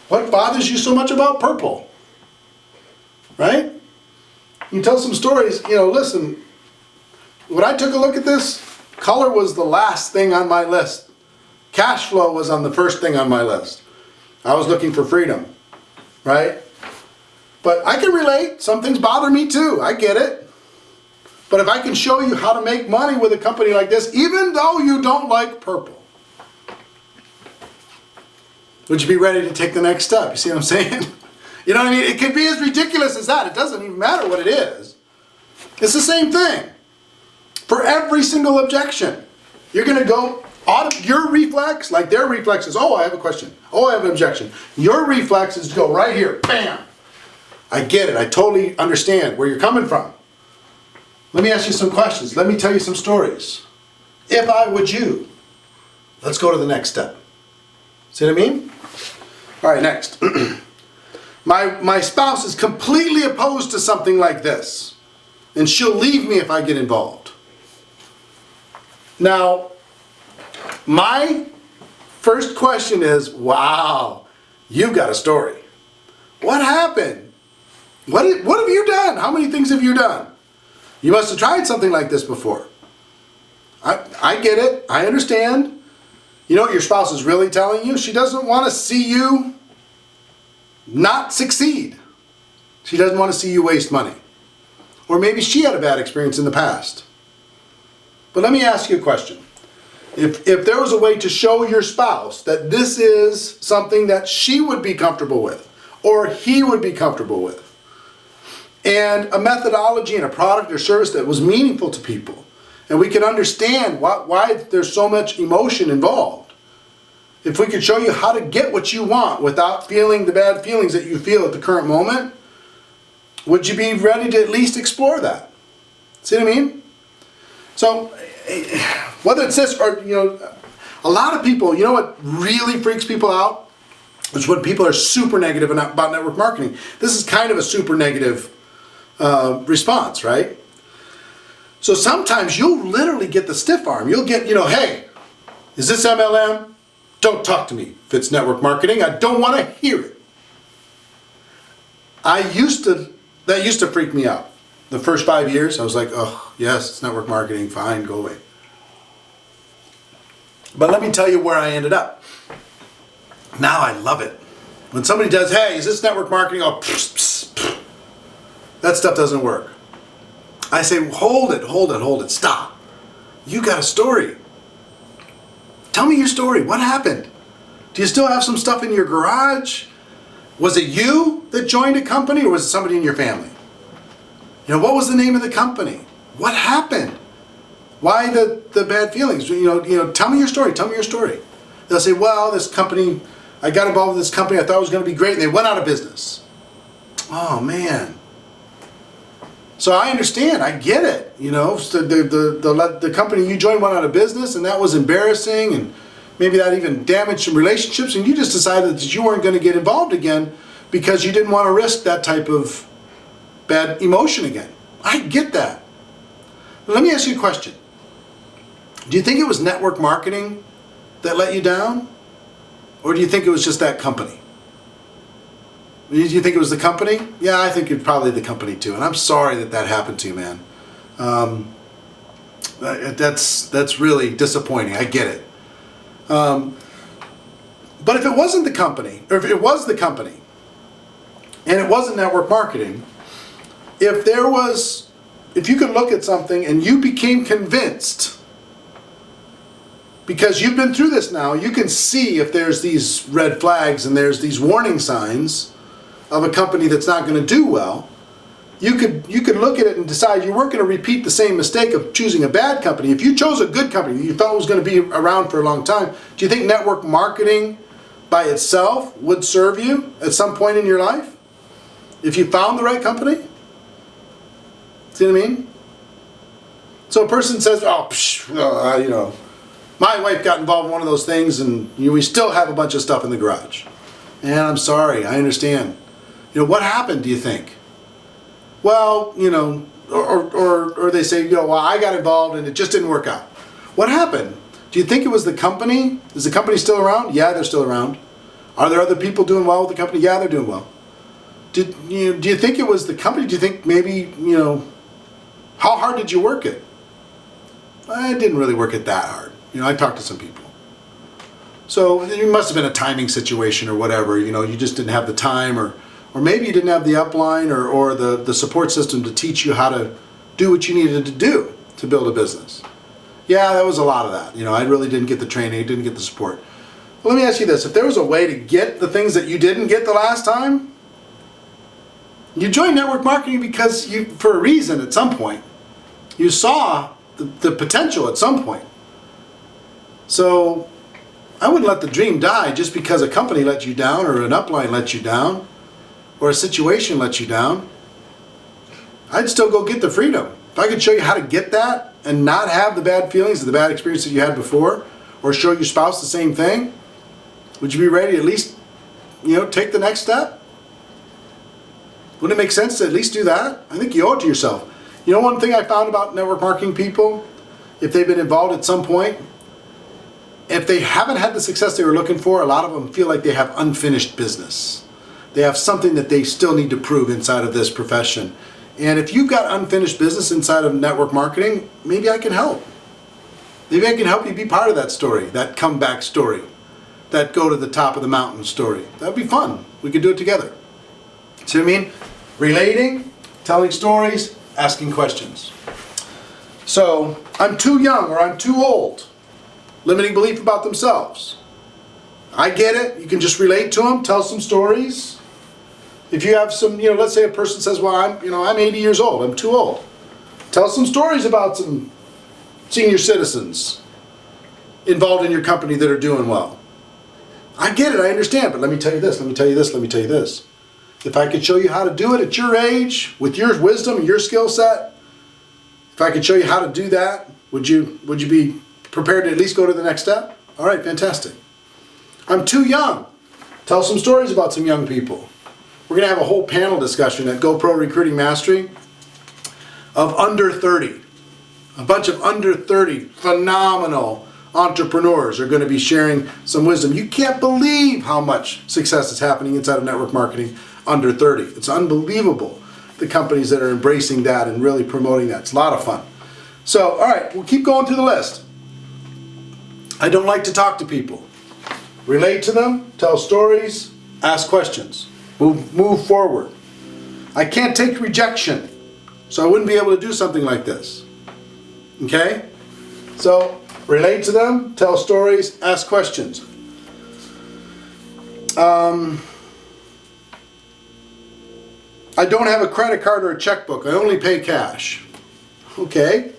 What bothers you so much about purple? Right? You tell some stories, you know, listen, when I took a look at this, color was the last thing on my list. Cash flow was on the first thing on my list. I was looking for freedom, right? But I can relate. Some things bother me too. I get it. But if I can show you how to make money with a company like this, even though you don't like purple, would you be ready to take the next step? You see what I'm saying? You know what I mean? It could be as ridiculous as that. It doesn't even matter what it is. It's the same thing. For every single objection, you're going to go, your reflex, like their reflex is, oh, I have a question. Oh, I have an objection. Your reflex is to go right here. Bam. I get it. I totally understand where you're coming from. Let me ask you some questions. Let me tell you some stories. If I would you, let's go to the next step. See what I mean? All right, next. My spouse is completely opposed to something like this, and she'll leave me if I get involved. Now, my first question is, wow, you've got a story. What happened? What have you done? How many things have you done? You must have tried something like this before. I get it. I understand. You know what your spouse is really telling you? She doesn't want to see you not succeed. She doesn't want to see you waste money. Or maybe she had a bad experience in the past. But let me ask you a question. If there was a way to show your spouse that this is something that she would be comfortable with, or he would be comfortable with, and a methodology and a product or service that was meaningful to people, and we can understand why there's so much emotion involved. If we could show you how to get what you want without feeling the bad feelings that you feel at the current moment, would you be ready to at least explore that? See what I mean? So, whether it's this or, you know, a lot of people, you know what really freaks people out? Is when people are super negative about network marketing. This is kind of a super negative response, right? So sometimes you'll literally get the stiff arm. You'll get, you know, hey, is this MLM? Don't talk to me if it's network marketing. I don't want to hear it. That used to freak me out. The first 5 years, I was like, oh, yes, it's network marketing, fine, go away. But let me tell you where I ended up. Now I love it. When somebody does, hey, is this network marketing? Oh, pss, pss, pss. That stuff doesn't work. I say, hold it, stop. You got a story. Tell me your story. What happened? Do you still have some stuff in your garage? Was it you that joined a company, or was it somebody in your family? You know, what was the name of the company? What happened? Why the bad feelings? You know, tell me your story. Tell me your story. They'll say, well, this company, I got involved with this company, I thought it was going to be great, and they went out of business. Oh, man. So I understand. I get it. You know, so the company you joined went out of business, and that was embarrassing, and maybe that even damaged some relationships, and you just decided that you weren't going to get involved again because you didn't want to risk that type of bad emotion again. I get that. But let me ask you a question. Do you think it was network marketing that let you down? Or do you think it was just that company? Do you think it was the company? Yeah, I think it's probably the company too. And I'm sorry that that happened to you, man. That's really disappointing. I get it. But if it wasn't the company, or if it was the company, and it wasn't network marketing, if you could look at something and you became convinced, because you've been through this now, you can see if there's these red flags and there's these warning signs of a company that's not going to do well, you could look at it and decide you weren't going to repeat the same mistake of choosing a bad company. If you chose a good company, you thought it was going to be around for a long time, do you think network marketing by itself would serve you at some point in your life? If you found the right company? See what I mean? So a person says, oh, you know, my wife got involved in one of those things, and we still have a bunch of stuff in the garage. And I'm sorry, I understand. You know, what happened, do you think? Well, you know, or they say, you know, well, I got involved and it just didn't work out. What happened? Do you think it was the company? Is the company still around? Yeah, they're still around. Are there other people doing well with the company? Yeah, they're doing well. Do you think it was the company? Do you think maybe, you know, how hard did you work it? I didn't really work it that hard. You know, I talked to some people. So it must have been a timing situation or whatever. You know, you just didn't have the time, or maybe you didn't have the upline or the support system to teach you how to do what you needed to do to build a business. Yeah, that was a lot of that. You know, I really didn't get the training, didn't get the support. Well, let me ask you this. If there was a way to get the things that you didn't get the last time, you joined network marketing because for a reason at some point. You saw the potential at some point. So I wouldn't let the dream die just because a company let you down, or an upline let you down, or a situation let you down. I'd still go get the freedom. If I could show you how to get that and not have the bad feelings of the bad experiences you had before, or show your spouse the same thing, would you be ready to at least, you know, take the next step? Wouldn't it make sense to at least do that? I think you owe it to yourself. You know, one thing I found about network marketing people, if they've been involved at some point, if they haven't had the success they were looking for, a lot of them feel like they have unfinished business. They have something that they still need to prove inside of this profession. And if you've got unfinished business inside of network marketing, maybe I can help. Maybe I can help you be part of that story, that comeback story, that go to the top of the mountain story. That'd be fun. We could do it together. See what I mean? Relating, telling stories, asking questions. So, I'm too young or I'm too old. Limiting belief about themselves. I get it. You can just relate to them, tell some stories. If you have some, you know, let's say a person says, well, I'm 80 years old, I'm too old. Tell some stories about some senior citizens involved in your company that are doing well. I get it, I understand, but let me tell you this, let me tell you this, let me tell you this. If I could show you how to do it at your age, with your wisdom and your skill set, if I could show you how to do that, would you be prepared to at least go to the next step? All right, fantastic. I'm too young. Tell some stories about some young people. We're going to have a whole panel discussion at GoPro Recruiting Mastery of under 30. A bunch of under 30 phenomenal entrepreneurs are going to be sharing some wisdom. You can't believe how much success is happening inside of network marketing under 30. It's unbelievable, the companies that are embracing that and really promoting that. It's a lot of fun. So, all right, we'll keep going through the list. I don't like to talk to people. Relate to them, tell stories, ask questions. Move forward. I can't take rejection, so I wouldn't be able to do something like this. Okay? So, relate to them, tell stories, ask questions. I don't have a credit card or a checkbook. I only pay cash. Okay,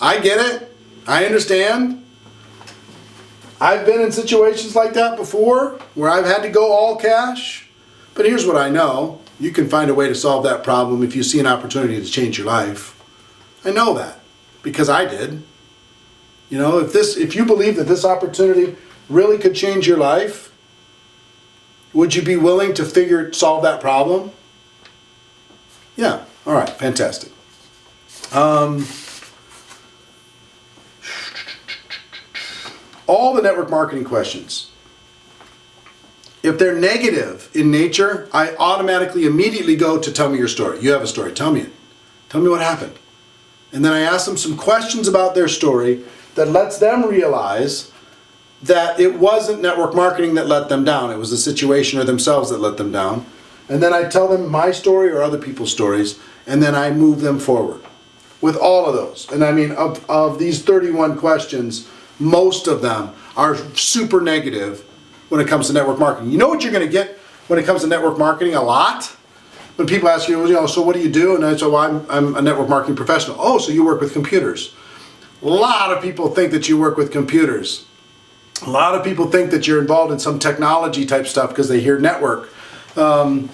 I get it. I understand. I've been in situations like that before where I've had to go all cash. But here's what I know. You can find a way to solve that problem if you see an opportunity to change your life. I know that because I did. You know, if you believe that this opportunity really could change your life, would you be willing to solve that problem? Yeah. All right. Fantastic. All the network marketing questions, if they're negative in nature, I automatically immediately go to tell me your story. You have a story. Tell me it. Tell me what happened. And then I ask them some questions about their story that lets them realize that it wasn't network marketing that let them down. It was the situation or themselves that let them down. And then I tell them my story or other people's stories, and then I move them forward with all of those. And I mean, of these 31 questions, most of them are super negative when it comes to network marketing. You know what you're going to get when it comes to network marketing a lot? When people ask you, so what do you do? And I say, well, I'm a network marketing professional. Oh, so you work with computers. A lot of people think that you work with computers. A lot of people think that you're involved in some technology type stuff because they hear network. So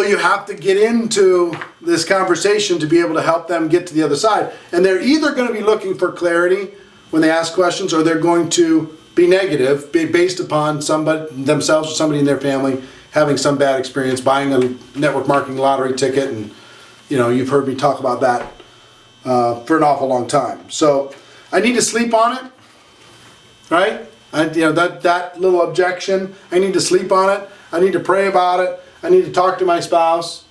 you have to get into this conversation to be able to help them get to the other side. And they're either going to be looking for clarity when they ask questions, or they're going to be negative based upon somebody themselves or somebody in their family having some bad experience buying a network marketing lottery ticket. And you've heard me talk about that for an awful long time. So I need to sleep on it, right? That little objection, I need to sleep on it. I need to pray about it. I need to talk to my spouse.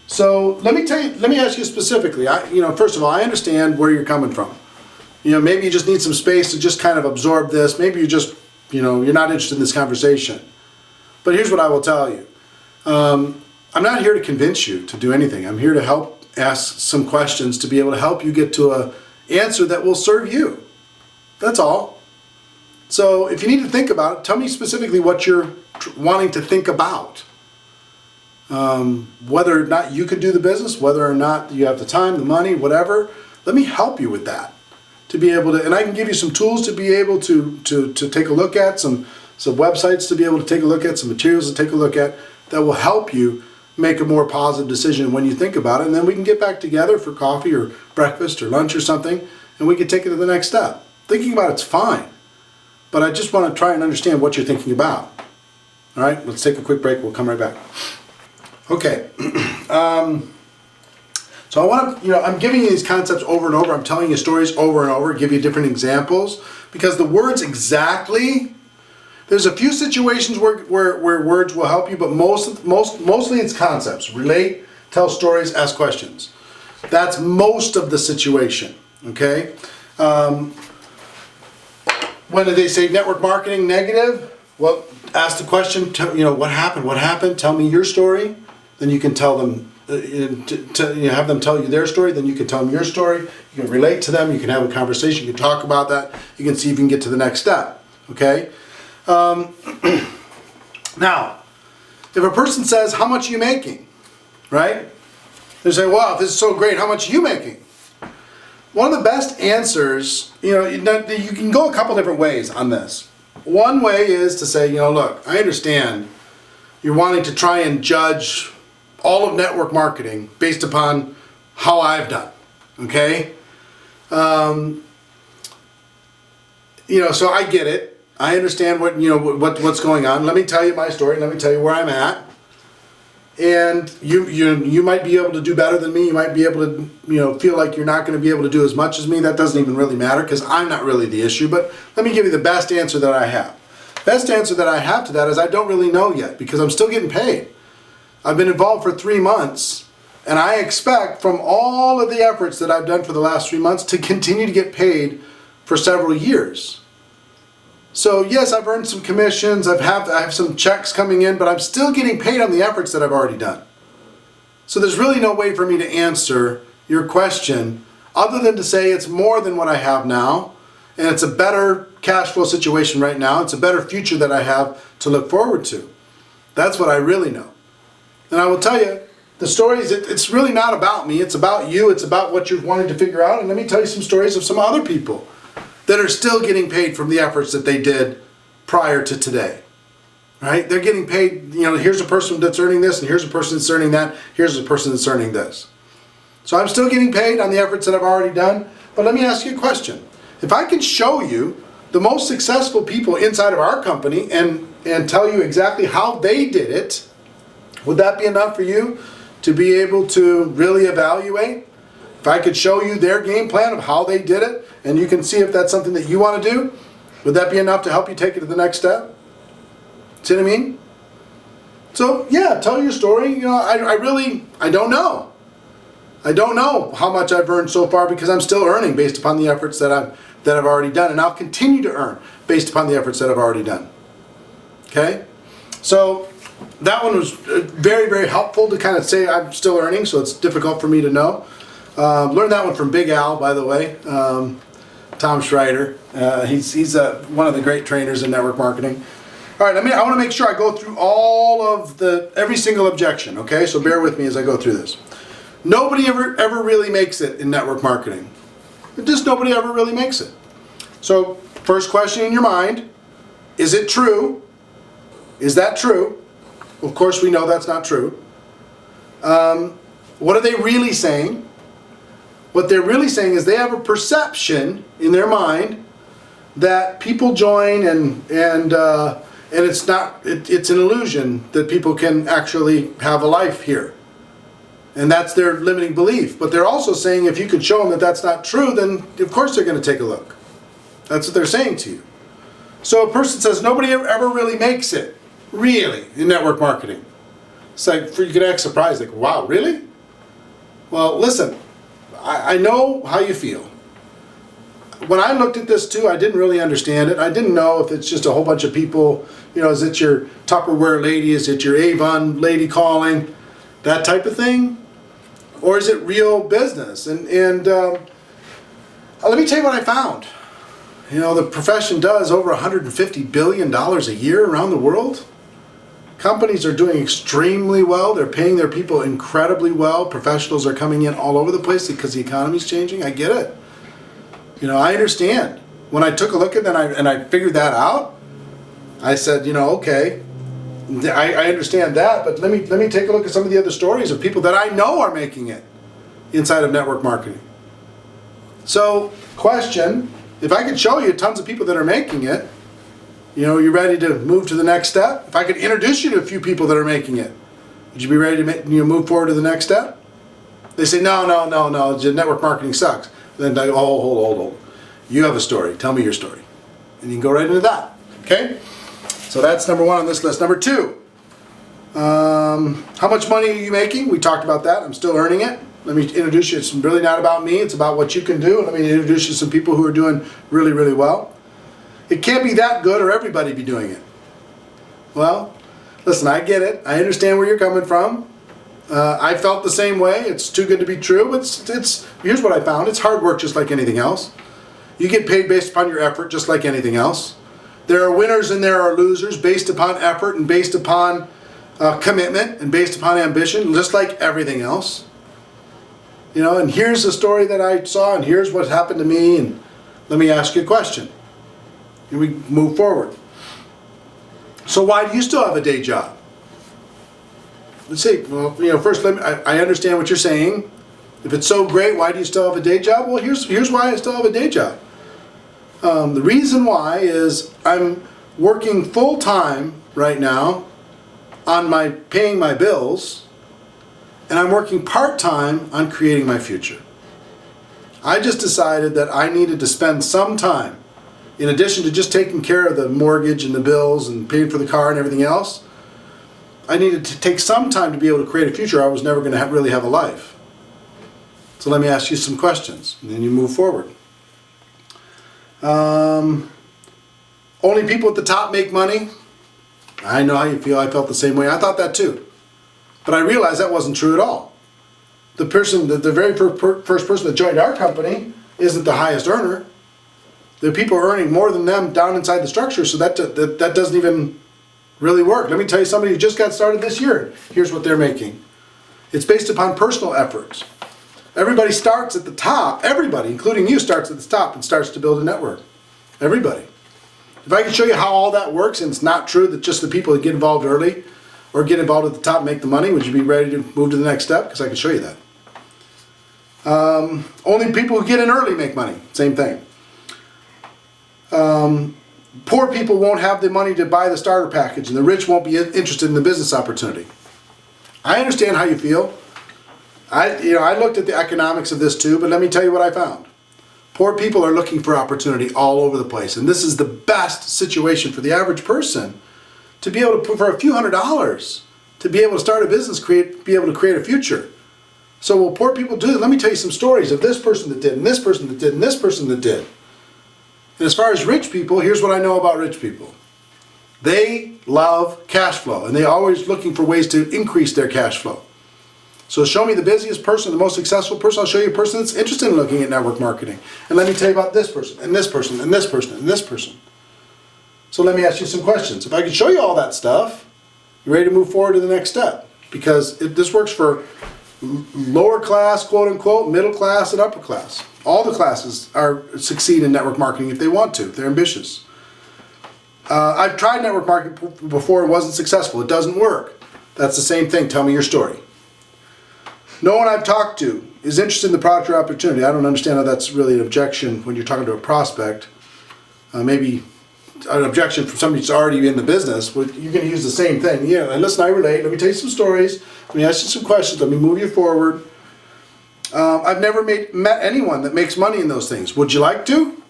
So let me ask you specifically. First of all, I understand where you're coming from. Maybe you just need some space to just kind of absorb this. Maybe you just, you're not interested in this conversation. But here's what I will tell you. I'm not here to convince you to do anything. I'm here to help ask some questions to be able to help you get to an answer that will serve you. That's all. So if you need to think about it, tell me specifically what you're wanting to think about. Whether or not you can do the business, whether or not you have the time, the money, whatever. Let me help you with that. To be able to, and I can give you some tools to be able to take a look at, some websites to be able to take a look at, some materials to take a look at that will help you make a more positive decision when you think about it. And then we can get back together for coffee or breakfast or lunch or something, and we can take it to the next step. Thinking about it's fine, but I just want to try and understand what you're thinking about. All right, let's take a quick break. We'll come right back. Okay. So I want to, I'm giving you these concepts over and over. I'm telling you stories over and over, give you different examples, because the words exactly, there's a few situations where words will help you, but mostly it's concepts. Relate, tell stories, ask questions. That's most of the situation, okay? When they say network marketing negative, well, ask the question, what happened? Tell me your story. Then you can tell them, have them tell you their story, then you can tell them your story, you can relate to them, you can have a conversation, you can talk about that, you can see if you can get to the next step, okay? Now, if a person says, how much are you making, right? They say, wow, this is so great, how much are you making? One of the best answers, you can go a couple different ways on this. One way is to say, look, I understand you're wanting to try and judge all of network marketing based upon how I've done, okay? So I get it. I understand what's going on. Let me tell you my story. Let me tell you where I'm at. And you might be able to do better than me. You might be able to feel like you're not going to be able to do as much as me. That doesn't even really matter because I'm not really the issue. But let me give you the best answer that I have. Best answer that I have to that is I don't really know yet because I'm still getting paid. I've been involved for 3 months, and I expect from all of the efforts that I've done for the last 3 months to continue to get paid for several years. So yes, I've earned some commissions, I have some checks coming in, but I'm still getting paid on the efforts that I've already done. So there's really no way for me to answer your question other than to say it's more than what I have now, and it's a better cash flow situation right now. It's a better future that I have to look forward to. That's what I really know. And I will tell you, the stories, it's really not about me. It's about you. It's about what you're wanting to figure out. And let me tell you some stories of some other people that are still getting paid from the efforts that they did prior to today. Right? They're getting paid, here's a person that's earning this, and here's a person that's earning that, here's a person that's earning this. So I'm still getting paid on the efforts that I've already done. But let me ask you a question. If I can show you the most successful people inside of our company and tell you exactly how they did it, would that be enough for you to be able to really evaluate? If I could show you their game plan of how they did it, and you can see if that's something that you want to do, would that be enough to help you take it to the next step? See what I mean? So yeah, tell your story. I don't know. I don't know how much I've earned so far because I'm still earning based upon the efforts that I've already done, and I'll continue to earn based upon the efforts that I've already done. Okay? So that one was very, very helpful to kind of say I'm still earning, so it's difficult for me to know. Learned that one from Big Al, by the way, Tom Schreider. He's one of the great trainers in network marketing. All right, I want to make sure I go through every single objection, okay? So bear with me as I go through this. Nobody ever really makes it in network marketing. Just nobody ever really makes it. So first question in your mind, is it true? Is that true? Of course we know that's not true. What are they really saying? What they're really saying is they have a perception in their mind that people join and it's an illusion that people can actually have a life here. And that's their limiting belief. But they're also saying if you could show them that that's not true, then of course they're going to take a look. That's what they're saying to you. So a person says nobody ever really makes it, really, in network marketing. It's like, you could act surprised, like, wow, really? Well, listen, I know how you feel. When I looked at this too, I didn't really understand it. I didn't know if it's just a whole bunch of people, is it your Tupperware lady, is it your Avon lady calling, that type of thing? Or is it real business? And let me tell you what I found. The profession does over $150 billion a year around the world. Companies are doing extremely well. They're paying their people incredibly well. Professionals are coming in all over the place because the economy's changing. I get it. I understand. When I took a look at that and I figured that out, I said, okay, I understand that, but let me take a look at some of the other stories of people that I know are making it inside of network marketing. So, question, if I could show you tons of people that are making it, you ready to move to the next step? If I could introduce you to a few people that are making it, would you be ready to move forward to the next step? They say, no, network marketing sucks. Then I go, hold. You have a story. Tell me your story. And you can go right into that. Okay? So that's number one on this list. Number two, how much money are you making? We talked about that. I'm still earning it. Let me introduce you. It's really not about me. It's about what you can do. Let me introduce you to some people who are doing really, really well. It can't be that good or everybody be doing it. Well, listen, I get it. I understand where you're coming from. I felt the same way. It's too good to be true. Here's what I found. It's hard work just like anything else. You get paid based upon your effort just like anything else. There are winners and there are losers based upon effort and based upon commitment and based upon ambition, just like everything else. And here's the story that I saw and here's what happened to me, and let me ask you a question. And we move forward. So why do you still have a day job? Let's see. Well, first I understand what you're saying. If it's so great, why do you still have a day job? Well, here's why I still have a day job. The reason why is I'm working full time right now on paying my bills, and I'm working part time on creating my future. I just decided that I needed to spend some time, in addition to just taking care of the mortgage and the bills and paying for the car and everything else. I needed to take some time to be able to create a future. I was never going to really have a life. So let me ask you some questions, and then you move forward. Only people at the top make money. I know how you feel. I felt the same way. I thought that too. But I realized that wasn't true at all. The very first person that joined our company isn't the highest earner. The people are earning more than them down inside the structure, so that doesn't even really work. Let me tell you, somebody who just got started this year, here's what they're making. It's based upon personal efforts. Everybody starts at the top. Everybody, including you, starts at the top and starts to build a network. Everybody. If I can show you how all that works, and it's not true that just the people that get involved early or get involved at the top make the money, would you be ready to move to the next step? Because I can show you that. Only people who get in early make money. Same thing. Poor people won't have the money to buy the starter package, and the rich won't be interested in the business opportunity. I understand how you feel. I looked at the economics of this too, but let me tell you what I found. Poor people are looking for opportunity all over the place, and this is the best situation for the average person to be able to put for a few $100s to be able to start a business, be able to create a future. So will poor people do it? Let me tell you some stories of this person that did, and this person that did, and this person that did. And as far as rich people, here's what I know about rich people. They love cash flow, and they're always looking for ways to increase their cash flow. So show me the busiest person, the most successful person. I'll show you a person that's interested in looking at network marketing. And let me tell you about this person, and this person, and this person, and this person. So let me ask you some questions. If I can show you all that stuff, you're ready to move forward to the next step. Because this works for lower class, quote unquote, middle class, and upper class. All the classes succeed in network marketing if they want to, if they're ambitious. I've tried network marketing before, it wasn't successful. It doesn't work. That's the same thing. Tell me your story. No one I've talked to is interested in the product or opportunity. I don't understand how that's really an objection when you're talking to a prospect. Maybe an objection from somebody who's already in the business. You're going to use the same thing. Yeah, and listen, I relate. Let me tell you some stories. Let me ask you some questions. Let me move you forward. I've never met anyone that makes money in those things. Would you like to?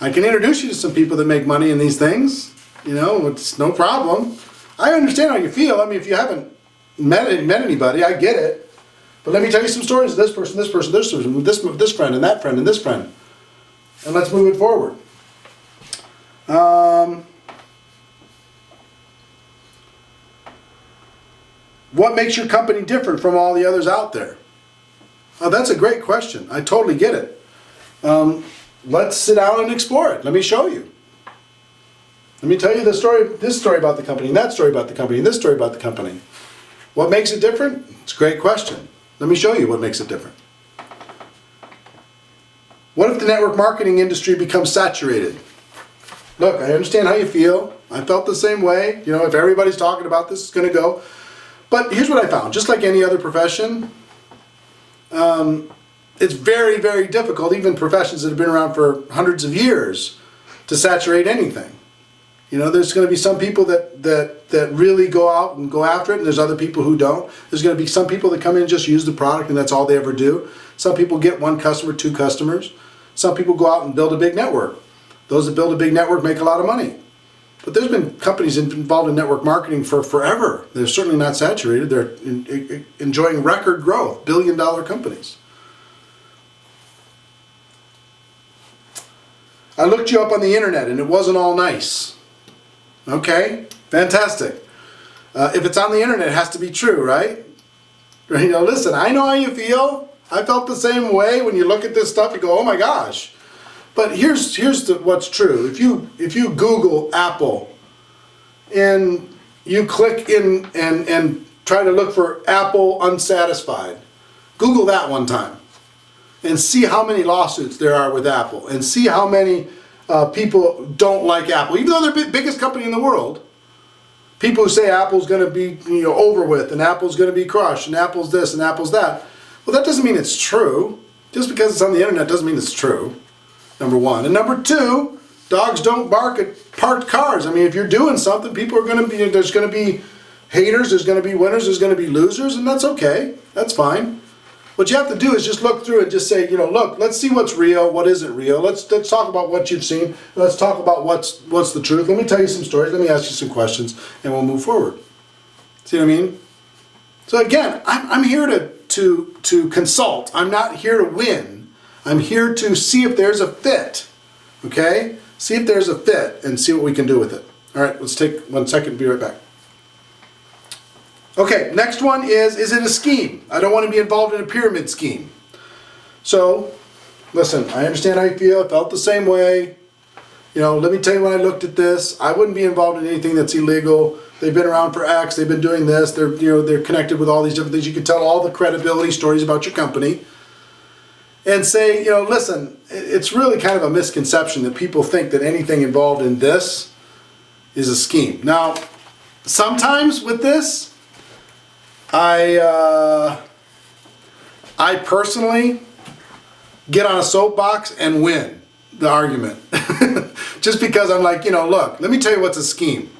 I can introduce you to some people that make money in these things. You know, it's no problem. I understand how you feel. I mean, if you haven't met anybody, I get it. But let me tell you some stories of this person, this person, this person, this friend, and that friend, and this friend. And let's move it forward. What makes your company different from all the others out there? Oh, that's a great question. I totally get it. Let's sit down and explore it. Let me show you. Let me tell you this story about the company, and that story about the company, and this story about the company. What makes it different? It's a great question. Let me show you what makes it different. What if the network marketing industry becomes saturated? Look, I understand how you feel. I felt the same way. You know, if everybody's talking about this, it's going to go. But here's what I found. Just like any other profession, it's very, very difficult, even professions that have been around for hundreds of years, to saturate anything. You know, there's going to be some people that really go out and go after it, and there's other people who don't. There's going to be some people that come in and just use the product, and that's all they ever do. Some people get one customer, two customers. Some people go out and build a big network. Those that build a big network make a lot of money. But there's been companies involved in network marketing for forever. They're certainly not saturated. They're enjoying record growth, billion-dollar companies. I looked you up on the internet, and it wasn't all nice. Okay, fantastic. If it's on the internet, it has to be true, right? You know, listen, I know how you feel. I felt the same way. When you look at this stuff, you go, oh my gosh. But here's what's true. If you Google Apple and you click in and try to look for Apple unsatisfied, Google that one time and see how many lawsuits there are with Apple, and see how many people don't like Apple, even though they're the biggest company in the world. People who say Apple's going to be over with, and Apple's going to be crushed, and Apple's this, and Apple's that. Well, that doesn't mean it's true. Just because it's on the internet doesn't mean it's true. Number one. And number two, dogs don't bark at parked cars. I mean, if you're doing something, people are going to be, there's going to be haters, there's going to be winners, there's going to be losers, and that's okay. That's fine. What you have to do is just look through and just say, look, let's see what's real, what isn't real. Let's talk about what you've seen. Let's talk about what's the truth. Let me tell you some stories. Let me ask you some questions, and we'll move forward. See what I mean? So again, I'm here to consult. I'm not here to win. I'm here to see if there's a fit. Okay? See if there's a fit and see what we can do with it. All right, let's take 1 second. Be right back. Okay, next one is it a scheme? I don't want to be involved in a pyramid scheme. So, listen, I understand how you feel. I felt the same way. you know, let me tell you when I looked at this, I wouldn't be involved in anything that's illegal. They've been around for X, they've been doing this, they're connected with all these different things. You can tell all the credibility stories about your company and say, you know, listen, it's really kind of a misconception that people think that anything involved in this is a scheme. Now, sometimes with this, I personally get on a soapbox and win the argument. Just because I'm like, you know, look, let me tell you what's a scheme.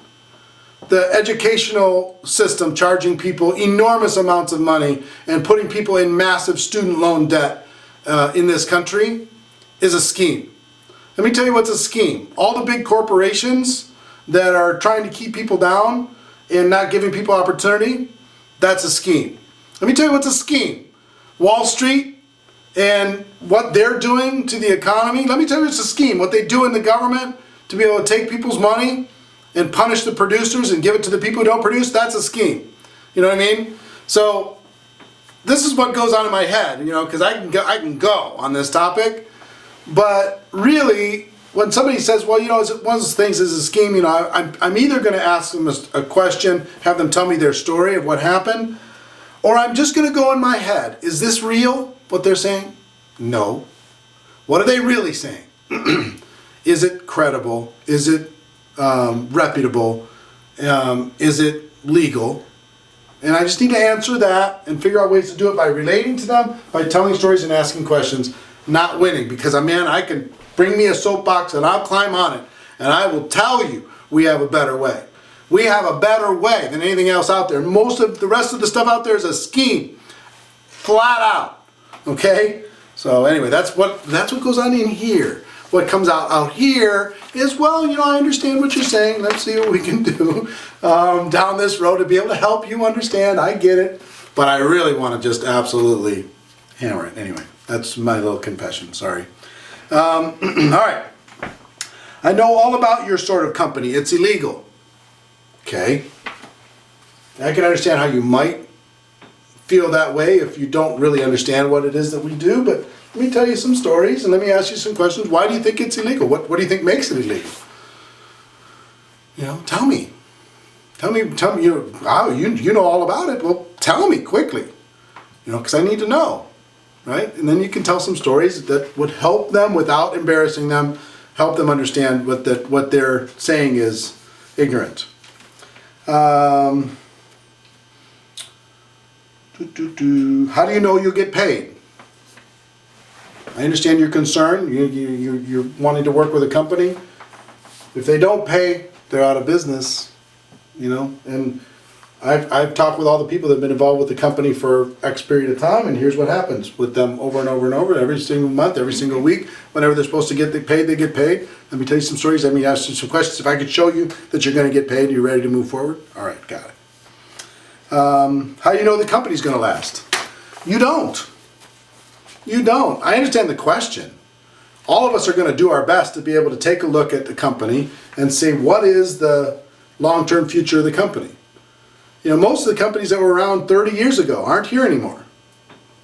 The educational system charging people enormous amounts of money and putting people in massive student loan debt in this country is a scheme. Let me tell you what's a scheme. All the big corporations that are trying to keep people down and not giving people opportunity, that's a scheme. Let me tell you what's a scheme. Wall Street and what they're doing to the economy, let me tell you it's a scheme. What they do in the government to be able to take people's money and punish the producers and give it to the people who don't produce, that's a scheme. You know what I mean? So this is what goes on in my head, you know, because I can go on this topic. But really, when somebody says, well, you know, one of those things is a scheme, you know, I'm either going to ask them a question, have them tell me their story of what happened, or I'm just going to go in my head. Is this real, what they're saying? No. What are they really saying? Is it credible? Is it reputable? Is it legal? And I just need to answer that and figure out ways to do it by relating to them, by telling stories and asking questions, not winning. Because, man, I can bring me a soapbox and I'll climb on it. And I will tell you we have a better way. We have a better way than anything else out there. Most of the rest of the stuff out there is a scheme. Flat out. Okay? So anyway, that's what goes on in here. What comes out here is, well, you know, I understand what you're saying. Let's see what we can do down this road to be able to help you understand. I get it. But I really want to just absolutely hammer it. Anyway, that's my little confession. Sorry. All right. I know all about your sort of company. It's illegal. Okay. I can understand how you might feel that way if you don't really understand what it is that we do, but let me tell you some stories and let me ask you some questions. Why do you think it's illegal? What do you think makes it illegal? You know, tell me. Tell me, you know all about it. Well, tell me quickly, you know, because I need to know, right? And then you can tell some stories that would help them without embarrassing them, help them understand what they're saying is ignorant. How do you know you'll get paid? I understand your concern. You're wanting to work with a company. If they don't pay, they're out of business. You know, and I've talked with all the people that have been involved with the company for X period of time, and here's what happens with them over and over and over, every single month, every single week. Whenever they're supposed to get paid, they get paid. Let me tell you some stories. Let me ask you some questions. If I could show you that you're going to get paid, you're ready to move forward? All right, got it. How do you know the company's going to last? You don't. You don't. I understand the question. All of us are going to do our best to be able to take a look at the company and say, what is the long-term future of the company? You know, most of the companies that were around 30 years ago aren't here anymore.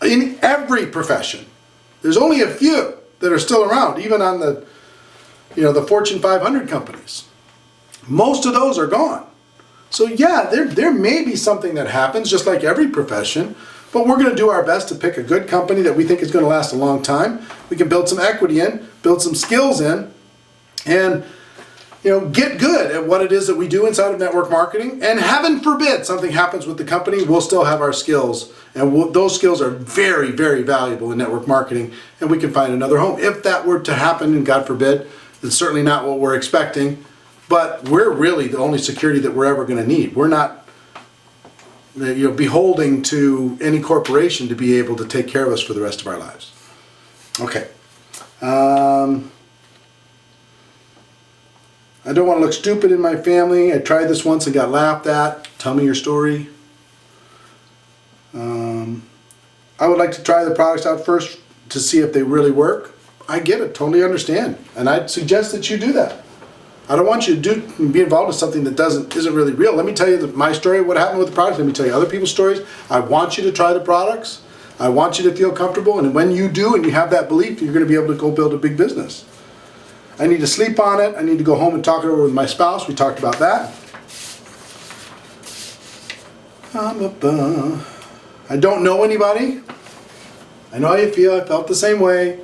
In every profession. There's only a few that are still around, even on the, you know, the Fortune 500 companies. Most of those are gone. So yeah, there may be something that happens, just like every profession, but we're going to do our best to pick a good company that we think is going to last a long time. We can build some equity in, build some skills in, and, you know, get good at what it is that we do inside of network marketing. And heaven forbid something happens with the company, we'll still have our skills, and those skills are very, very valuable in network marketing, and we can find another home. If that were to happen, and God forbid, it's certainly not what we're expecting, but we're really the only security that we're ever going to need. We're not, you know, beholding to any corporation to be able to take care of us for the rest of our lives. Okay. I don't want to look stupid in my family. I tried this once and got laughed at. Tell me your story. I would like to try the products out first to see if they really work. I get it. Totally understand. And I'd suggest that you do that. I don't want you to be involved in something that isn't really real. Let me tell you my story, what happened with the products. Let me tell you other people's stories. I want you to try the products. I want you to feel comfortable. And when you do and you have that belief, you're going to be able to go build a big business. I need to sleep on it. I need to go home and talk it over with my spouse. We talked about that. I don't know anybody. I know how you feel. I felt the same way.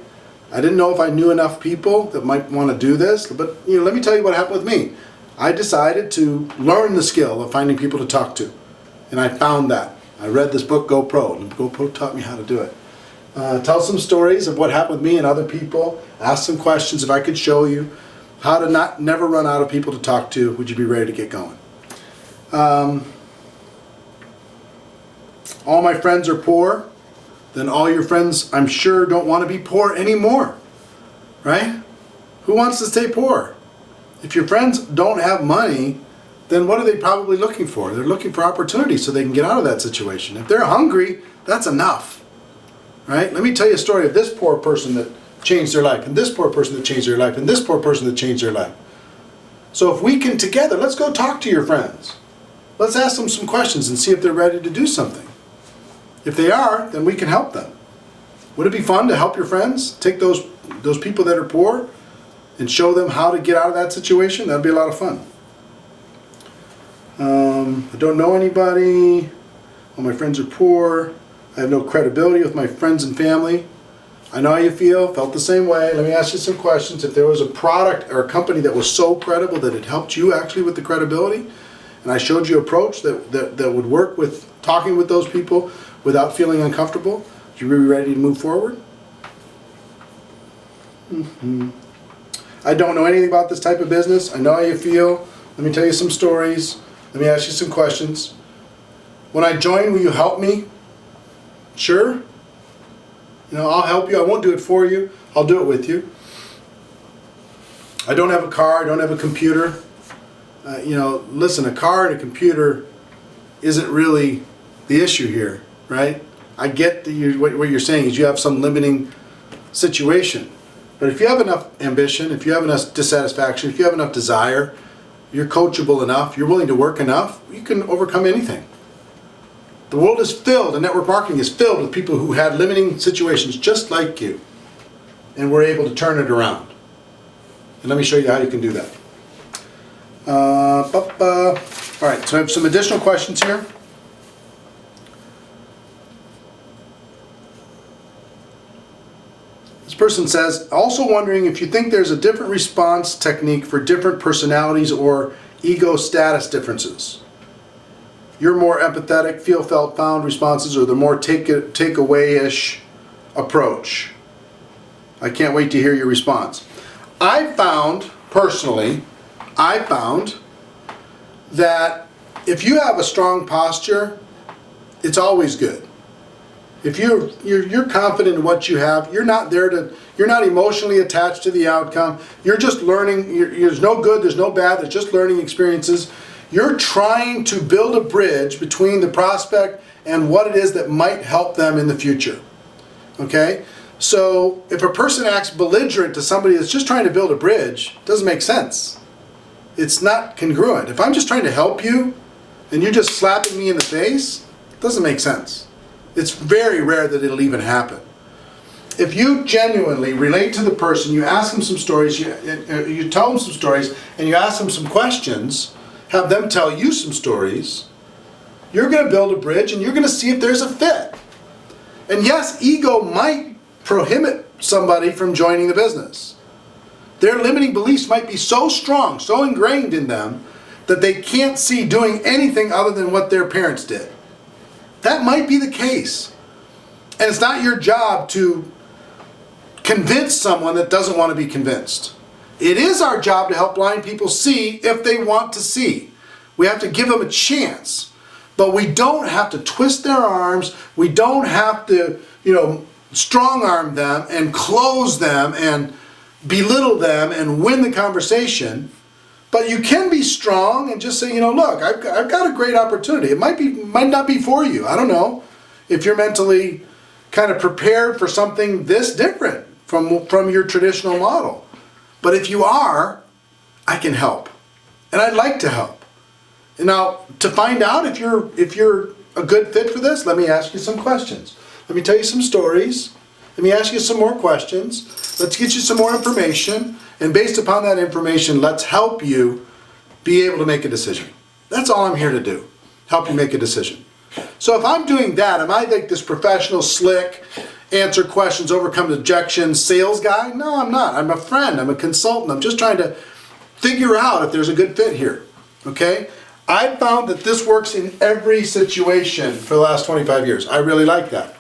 I didn't know if I knew enough people that might want to do this, but let me tell you what happened with me. I decided to learn the skill of finding people to talk to, and I found that. I read this book, Go Pro, and Go Pro taught me how to do it. Tell some stories of what happened with me and other people. Ask some questions. If I could show you how to never run out of people to talk to, would you be ready to get going? All my friends are poor. Then all your friends, I'm sure, don't want to be poor anymore, right? Who wants to stay poor? If your friends don't have money, then what are they probably looking for? They're looking for opportunity so they can get out of that situation. If they're hungry, that's enough, right? Let me tell you a story of this poor person that changed their life, and this poor person that changed their life, and this poor person that changed their life. So if we can together, let's go talk to your friends. Let's ask them some questions and see if they're ready to do something. If they are, then we can help them. Would it be fun to help your friends? Take those people that are poor and show them how to get out of that situation? That'd be a lot of fun. I don't know anybody. All my friends are poor. I have no credibility with my friends and family. I know how you feel. Felt the same way. Let me ask you some questions. If there was a product or a company that was so credible that it helped you actually with the credibility, and I showed you an approach that would work with talking with those people without feeling uncomfortable, would you be ready to move forward? I don't know anything about this type of business. I know how you feel. Let me tell you some stories. Let me ask you some questions. When I join, will you help me? Sure. I'll help you. I won't do it for you. I'll do it with you. I don't have a car. I don't have a computer. Listen, a car and a computer isn't really the issue here, right? I get what you're saying is you have some limiting situation. But if you have enough ambition, if you have enough dissatisfaction, if you have enough desire, you're coachable enough, you're willing to work enough, you can overcome anything. The world is filled, and network marketing is filled with people who had limiting situations just like you and were able to turn it around. And let me show you how you can do that. All right, so I have some additional questions here. This person says, also wondering if you think there's a different response technique for different personalities or ego status differences. You're more empathetic, feel, felt, found responses, or the more take-away-ish approach. I can't wait to hear your response. I found that if you have a strong posture, it's always good. If you're confident in what you have, you're not emotionally attached to the outcome. You're just learning. There's no good, there's no bad, there's just learning experiences. You're trying to build a bridge between the prospect and what it is that might help them in the future. Okay? So if a person acts belligerent to somebody that's just trying to build a bridge, it doesn't make sense. It's not congruent. If I'm just trying to help you and you're just slapping me in the face, it doesn't make sense. It's very rare that it'll even happen. If you genuinely relate to the person, you ask them some stories, you tell them some stories, and you ask them some questions, have them tell you some stories, you're going to build a bridge and you're going to see if there's a fit. And yes, ego might prohibit somebody from joining the business. Their limiting beliefs might be so strong, so ingrained in them, that they can't see doing anything other than what their parents did. That might be the case. And it's not your job to convince someone that doesn't want to be convinced. It is our job to help blind people see if they want to see. We have to give them a chance. But we don't have to twist their arms. We don't have to, strong arm them and close them and belittle them and win the conversation. But you can be strong and just say, look, I've got a great opportunity. It might not be for you. I don't know if you're mentally kind of prepared for something this different from your traditional model. But if you are, I can help. And I'd like to help. And now, to find out if you're a good fit for this, let me ask you some questions. Let me tell you some stories. Let me ask you some more questions. Let's get you some more information. And based upon that information, let's help you be able to make a decision. That's all I'm here to do, help you make a decision. So if I'm doing that, am I like this professional, slick, answer questions, overcome objections, sales guy? No, I'm not. I'm a friend. I'm a consultant. I'm just trying to figure out if there's a good fit here, okay? I found that this works in every situation for the last 25 years. I really like that.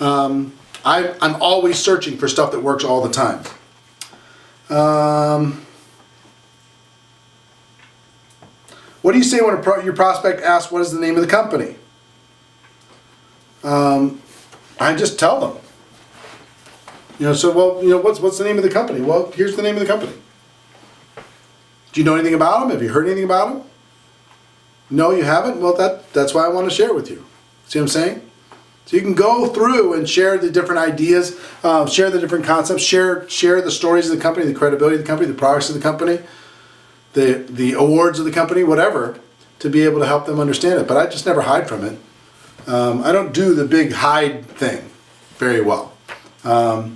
I'm always searching for stuff that works all the time. What do you say when your prospect asks what is the name of the company? I just tell them. So well, what's the name of the company? Well, here's the name of the company. Do you know anything about them? Have you heard anything about them? No, you haven't? Well, that's why I want to share it with you. See what I'm saying? So you can go through and share the different ideas, share the different concepts, share the stories of the company, the credibility of the company, the products of the company, the awards of the company, whatever, to be able to help them understand it. But I just never hide from it. I don't do the big hide thing very well. All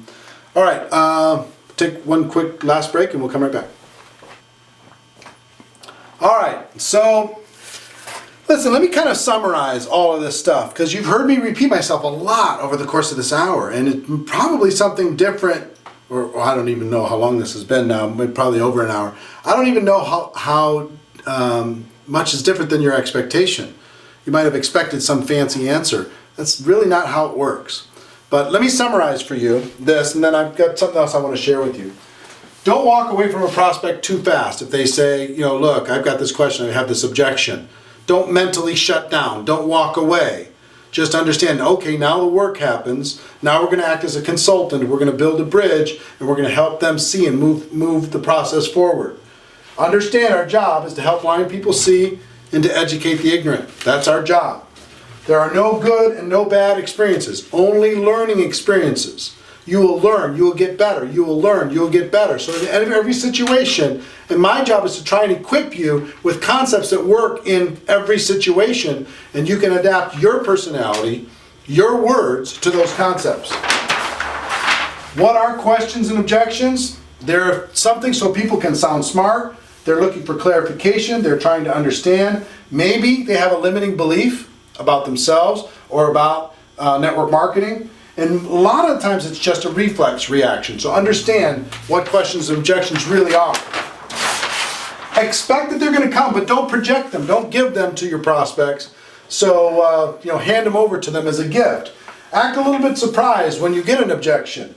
right, take one quick last break and we'll come right back. All right, so listen, let me kind of summarize all of this stuff because you've heard me repeat myself a lot over the course of this hour, and it's probably something different, or I don't even know how long this has been now, probably over an hour. I don't even know how much is different than your expectation. You might have expected some fancy answer. That's really not how it works. But let me summarize for you this, and then I've got something else I want to share with you. Don't walk away from a prospect too fast. If they say, look, I've got this question, I have this objection. Don't mentally shut down. Don't walk away. Just understand, okay, now the work happens. Now we're going to act as a consultant. We're going to build a bridge, and we're going to help them see and move the process forward. Understand our job is to help blind people see and to educate the ignorant. That's our job. There are no good and no bad experiences, only learning experiences. You will learn, you will get better, you will learn, you will get better. So in every situation, and my job is to try and equip you with concepts that work in every situation, and you can adapt your personality, your words to those concepts. What are questions and objections? They're something so people can sound smart. They're looking for clarification. They're trying to understand. Maybe they have a limiting belief about themselves or about network marketing. And a lot of times it's just a reflex reaction. So understand what questions and objections really are. Expect that they're going to come, but don't project them. Don't give them to your prospects. So, hand them over to them as a gift. Act a little bit surprised when you get an objection.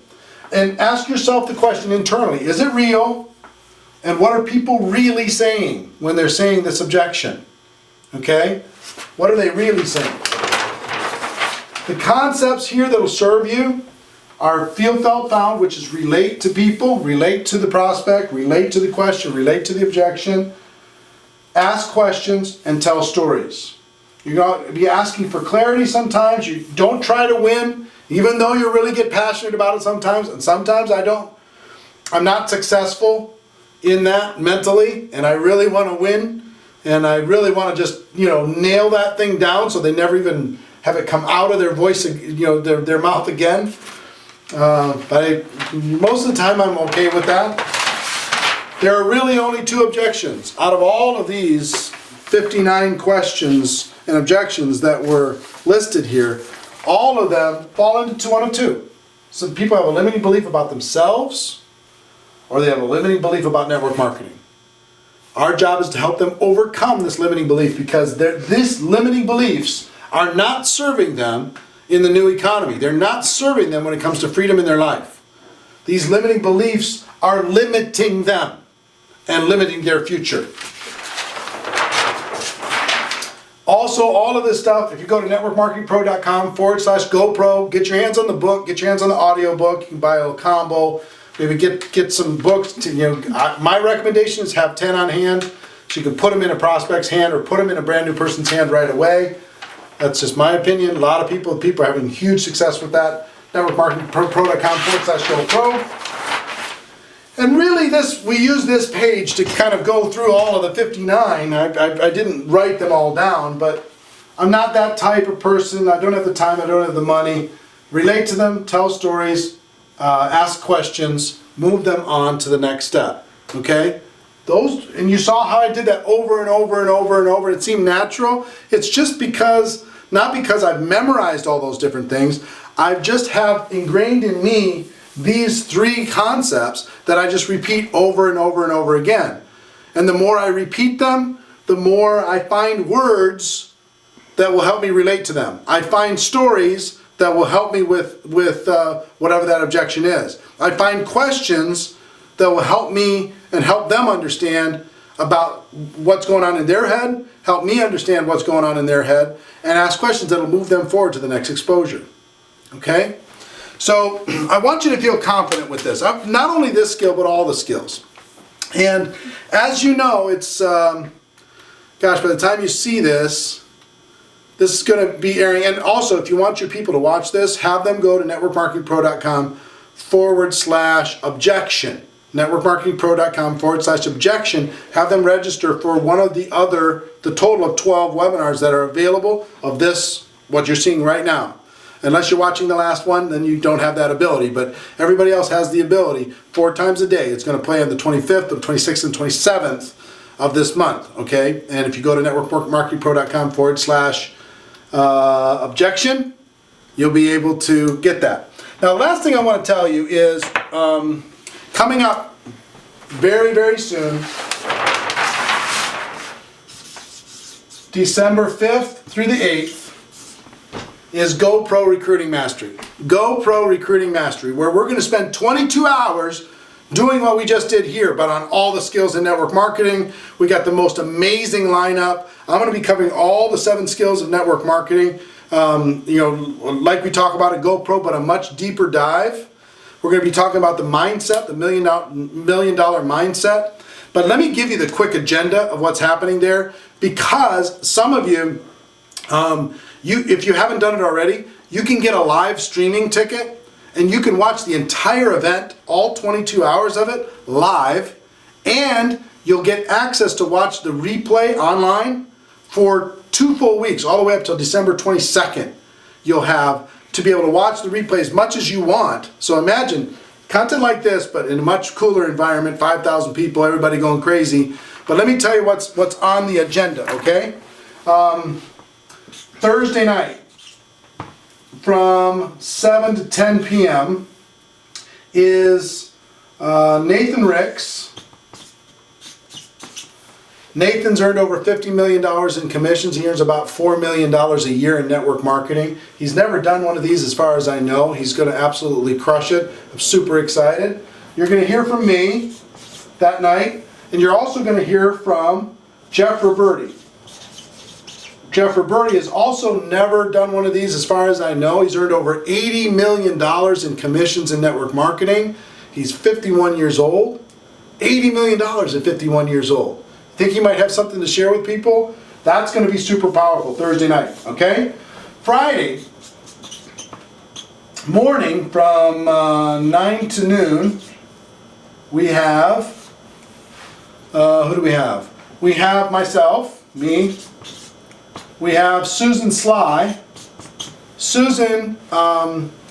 And ask yourself the question internally, is it real? And what are people really saying when they're saying this objection? Okay? What are they really saying? The concepts here that will serve you are feel, felt, found, which is relate to people, relate to the prospect, relate to the question, relate to the objection, ask questions, and tell stories. You're going to be asking for clarity sometimes. You don't try to win, even though you really get passionate about it sometimes, and sometimes I don't. I'm not successful in that mentally, and I really want to win, and I really want to just, nail that thing down so they never even have it come out of their voice, their mouth again. But most of the time I'm okay with that. There are really only two objections. Out of all of these 59 questions and objections that were listed here, all of them fall into one of two. Some people have a limiting belief about themselves, or they have a limiting belief about network marketing. Our job is to help them overcome this limiting belief, because these limiting beliefs are not serving them in the new economy. They're not serving them when it comes to freedom in their life. These limiting beliefs are limiting them and limiting their future. Also, all of this stuff, if you go to networkmarketingpro.com/GoPro, get your hands on the book, get your hands on the audio book. You can buy a combo, maybe get some books. My recommendation is have 10 on hand, so you can put them in a prospect's hand or put them in a brand new person's hand right away. That's just my opinion. A lot of people are having huge success with that. networkmarketingpro.com/GoPro. And really we use this page to kind of go through all of the 59. I didn't write them all down, but I'm not that type of person. I don't have the time, I don't have the money. Relate to them, tell stories, ask questions, move them on to the next step, okay? Those, and you saw how I did that over and over and over and over. It seemed natural. It's just because, not because I've memorized all those different things, I just have ingrained in me these three concepts that I just repeat over and over and over again. And the more I repeat them, the more I find words that will help me relate to them. I find stories that will help me with whatever that objection is. I find questions that will help me and help them understand about what's going on in their head, help me understand what's going on in their head, and ask questions that will move them forward to the next exposure. Okay? So I want you to feel confident with this. Not only this skill, but all the skills. And as you know, it's, gosh, by the time you see this, this is going to be airing. And also, if you want your people to watch this, have them go to networkmarketingpro.com/objection. networkmarketingpro.com/objection. Have them register for one of the total of 12 webinars that are available of this, what you're seeing right now. Unless you're watching the last one, then you don't have that ability. But everybody else has the ability 4 times a day. It's going to play on the 25th, the 26th, and 27th of this month. Okay? And if you go to networkmarketingpro.com/objection, you'll be able to get that. Now, the last thing I want to tell you is coming up very, very soon, December 5th through the 8th, is GoPro Recruiting Mastery. GoPro Recruiting Mastery, where we're going to spend 22 hours doing what we just did here, but on all the skills in network marketing. We got the most amazing lineup. I'm going to be covering all the 7 skills of network marketing. You know, like we talk about at GoPro, but a much deeper dive. We're going to be talking about the mindset, the million dollar mindset. But let me give you the quick agenda of what's happening there, because some of you, if you haven't done it already, you can get a live streaming ticket and you can watch the entire event, all 22 hours of it, live, and you'll get access to watch the replay online for 2 full weeks, all the way up till December 22nd. You'll have to be able to watch the replay as much as you want. So imagine content like this, but in a much cooler environment, 5,000 people, everybody going crazy. But let me tell you what's on the agenda, okay? Thursday night from 7 to 10 p.m. is Nathan Ricks. Nathan's earned over $50 million in commissions. He earns about $4 million a year in network marketing. He's never done one of these as far as I know. He's going to absolutely crush it. I'm super excited. You're going to hear from me that night, and you're also going to hear from Jeff Roberti. Jeff Roberti has also never done one of these as far as I know. He's earned over $80 million in commissions in network marketing. He's 51 years old. $80 million at 51 years old. Think he might have something to share with people? That's going to be super powerful Thursday night, okay? Friday morning from 9 to noon, we have, who do we have? We have myself, me. We have Susan Sly. Susan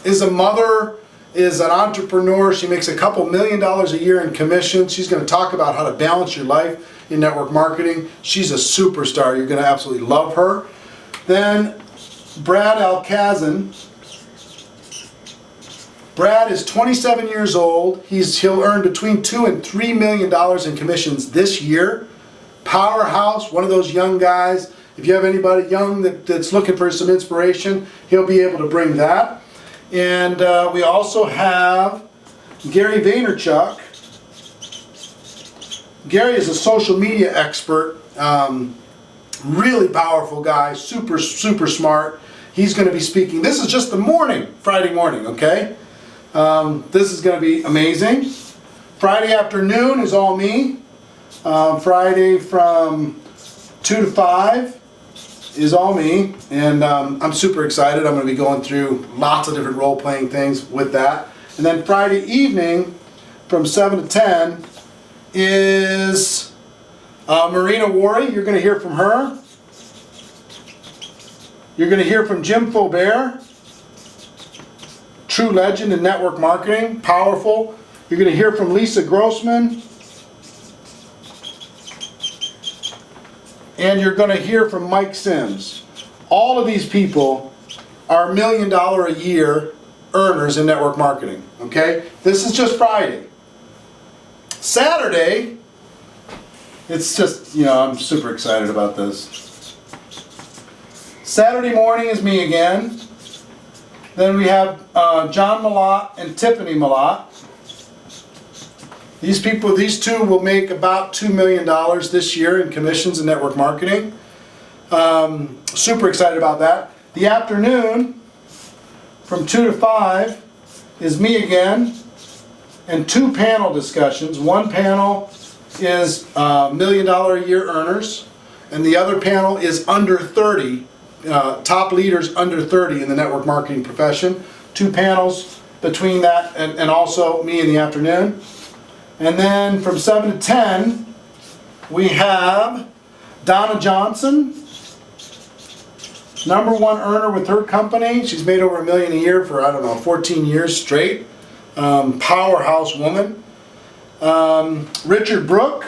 is a mother, is an entrepreneur. She makes a couple $1 million a year in commissions. She's going to talk about how to balance your life in network marketing. She's a superstar. You're going to absolutely love her. Then Brad Alcazan. Brad is 27 years old. He'll earn between $2 and $3 million in commissions this year. Powerhouse, one of those young guys. If you have anybody young that's looking for some inspiration, he'll be able to bring that. And we also have Gary Vaynerchuk. Gary is a social media expert, really powerful guy, super smart. He's going to be speaking. This is just the morning, Friday morning, okay? This is going to be amazing. Friday afternoon is all me. Friday from 2 to 5 is all me, and I'm super excited. I'm going to be going through lots of different role-playing things with that. And then Friday evening from 7 to 10 is Marina Worry. You're going to hear from her. You're going to hear from Jim Faubert, true legend in network marketing, powerful. You're going to hear from Lisa Grossman. And you're going to hear from Mike Sims. All of these people are $1 million a year earners in network marketing. Okay? This is just Friday. Saturday, it's just, you know, I'm super excited about this. Saturday morning is me again. Then we have John Malott and Tiffany Malott. These people, these two will make about $2 million this year in commissions and network marketing. Super excited about that. The afternoon, from 2 to 5, is me again, and 2 panel discussions. One panel is $1 million a year earners, and the other panel is under 30, top leaders under 30 in the network marketing profession. 2 panels between that and also me in the afternoon. And then from 7 to 10, we have Donna Johnson, #1 earner with her company. She's made over $1 million a year for, I don't know, 14 years straight. Powerhouse woman. Richard Brook,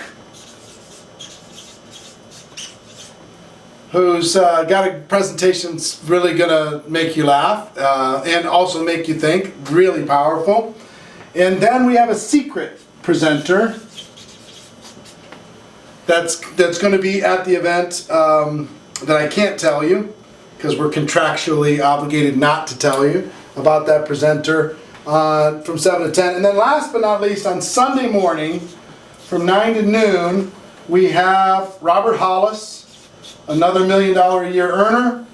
who's got a presentation that's really going to make you laugh and also make you think. Really powerful. And then we have a secret presenter that's going to be at the event that I can't tell you because we're contractually obligated not to tell you about that presenter from 7 to 10. And then last but not least, on Sunday morning from 9 to noon, we have Robert Hollis, another $1 million a year earner,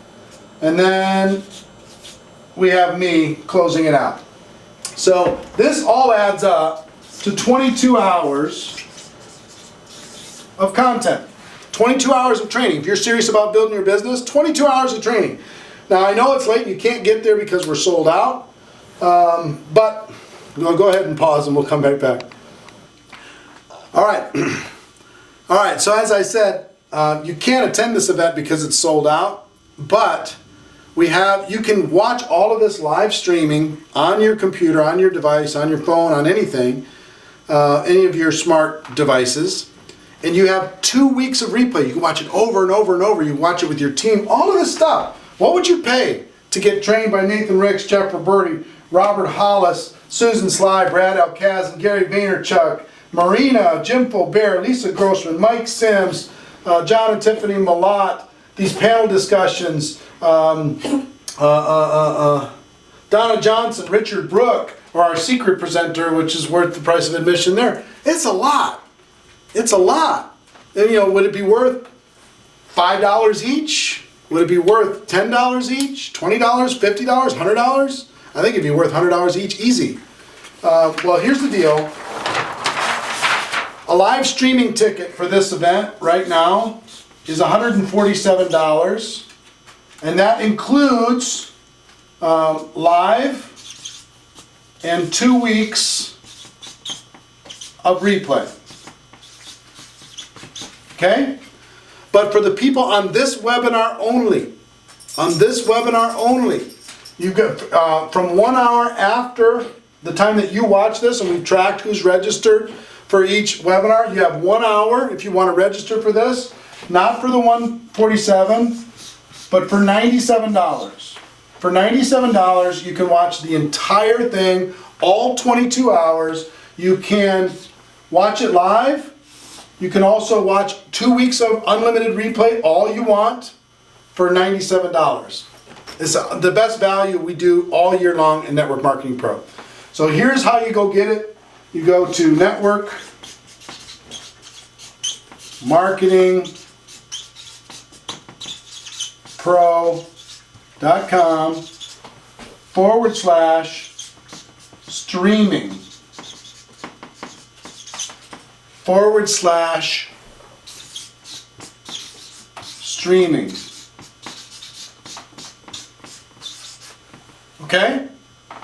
and then we have me closing it out. So this all adds up to 22 hours of content. 22 hours of training. If you're serious about building your business, 22 hours of training. Now I know it's late and you can't get there because we're sold out, but we'll go ahead and pause and we'll come back. All right. All right, so as I said, you can't attend this event because it's sold out, but you can watch all of this live streaming on your computer, on your device, on your phone, on anything, any of your smart devices, and you have 2 weeks of replay. You can watch it over and over and over. You can watch it with your team, all of this stuff. What would you pay to get trained by Nathan Ricks, Jeff Roberti, Robert Hollis, Susan Sly, Brad Alcaz, and Gary Vaynerchuk, Marina, Jim Faubert, Lisa Grossman, Mike Sims, John and Tiffany Malott, these panel discussions, Donna Johnson, Richard Brook, or our secret presenter, which is worth the price of admission there. It's a lot. It's a lot. And, you know, would it be worth $5 each? Would it be worth $10 each? $20? $50? $100? I think it'd be worth $100 each, easy. Well, here's the deal. A live streaming ticket for this event right now is $147, and that includes live and 2 weeks of replay. Okay? But for the people on this webinar only, you get from 1 hour after the time that you watch this, and we've tracked who's registered for each webinar. You have 1 hour if you want to register for this, not for the $147, but for $97. For $97, you can watch the entire thing, all 22 hours. You can watch it live. You can also watch 2 weeks of unlimited replay, all you want, for $97. It's the best value we do all year long in Network Marketing Pro. So here's how you go get it. You go to networkpro.com/streaming. Okay?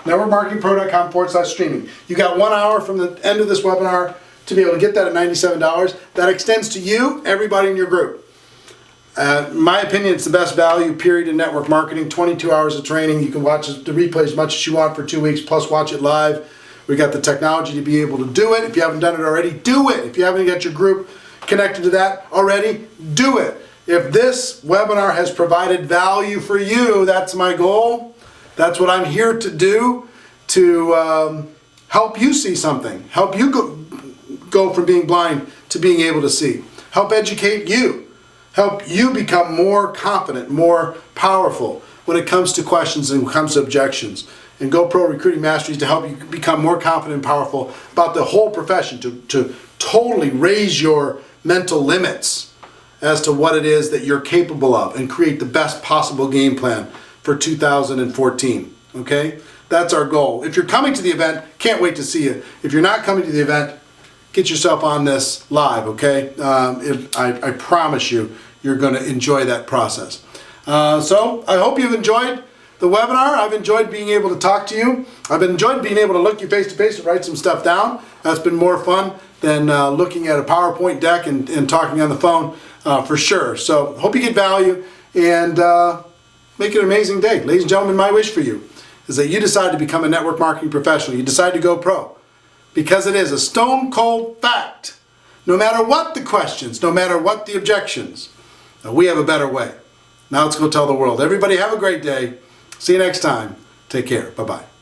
networkmarketingpro.com/streaming. You got 1 hour from the end of this webinar to be able to get that at $97. That extends to you, everybody in your group. In my opinion, it's the best value period in network marketing. 22 hours of training. You can watch the replay as much as you want for 2 weeks, plus watch it live We got the technology to be able to do it. If you haven't done it already, do it. If you haven't got your group connected to that already, do it. If this webinar has provided value for you, that's my goal. That's what I'm here to do, to help you see something, help you go from being blind to being able to see, help educate you, help you become more confident, more powerful when it comes to questions and when it comes to objections. And GoPro Recruiting Mastery to help you become more confident and powerful about the whole profession, to totally raise your mental limits as to what it is that you're capable of and create the best possible game plan for 2014. Okay? That's our goal. If you're coming to the event, can't wait to see you. If you're not coming to the event, get yourself on this live, okay? I promise you, you're going to enjoy that process. So I hope you've enjoyed the webinar. I've enjoyed being able to talk to you. I've enjoyed being able to look you face to face and write some stuff down. That's been more fun than looking at a PowerPoint deck and talking on the phone for sure. So hope you get value and make it an amazing day. Ladies and gentlemen, my wish for you is that you decide to become a network marketing professional. You decide to go pro. Because it is a stone cold fact. No matter what the questions, no matter what the objections, we have a better way. Now let's go tell the world. Everybody have a great day. See you next time. Take care. Bye-bye.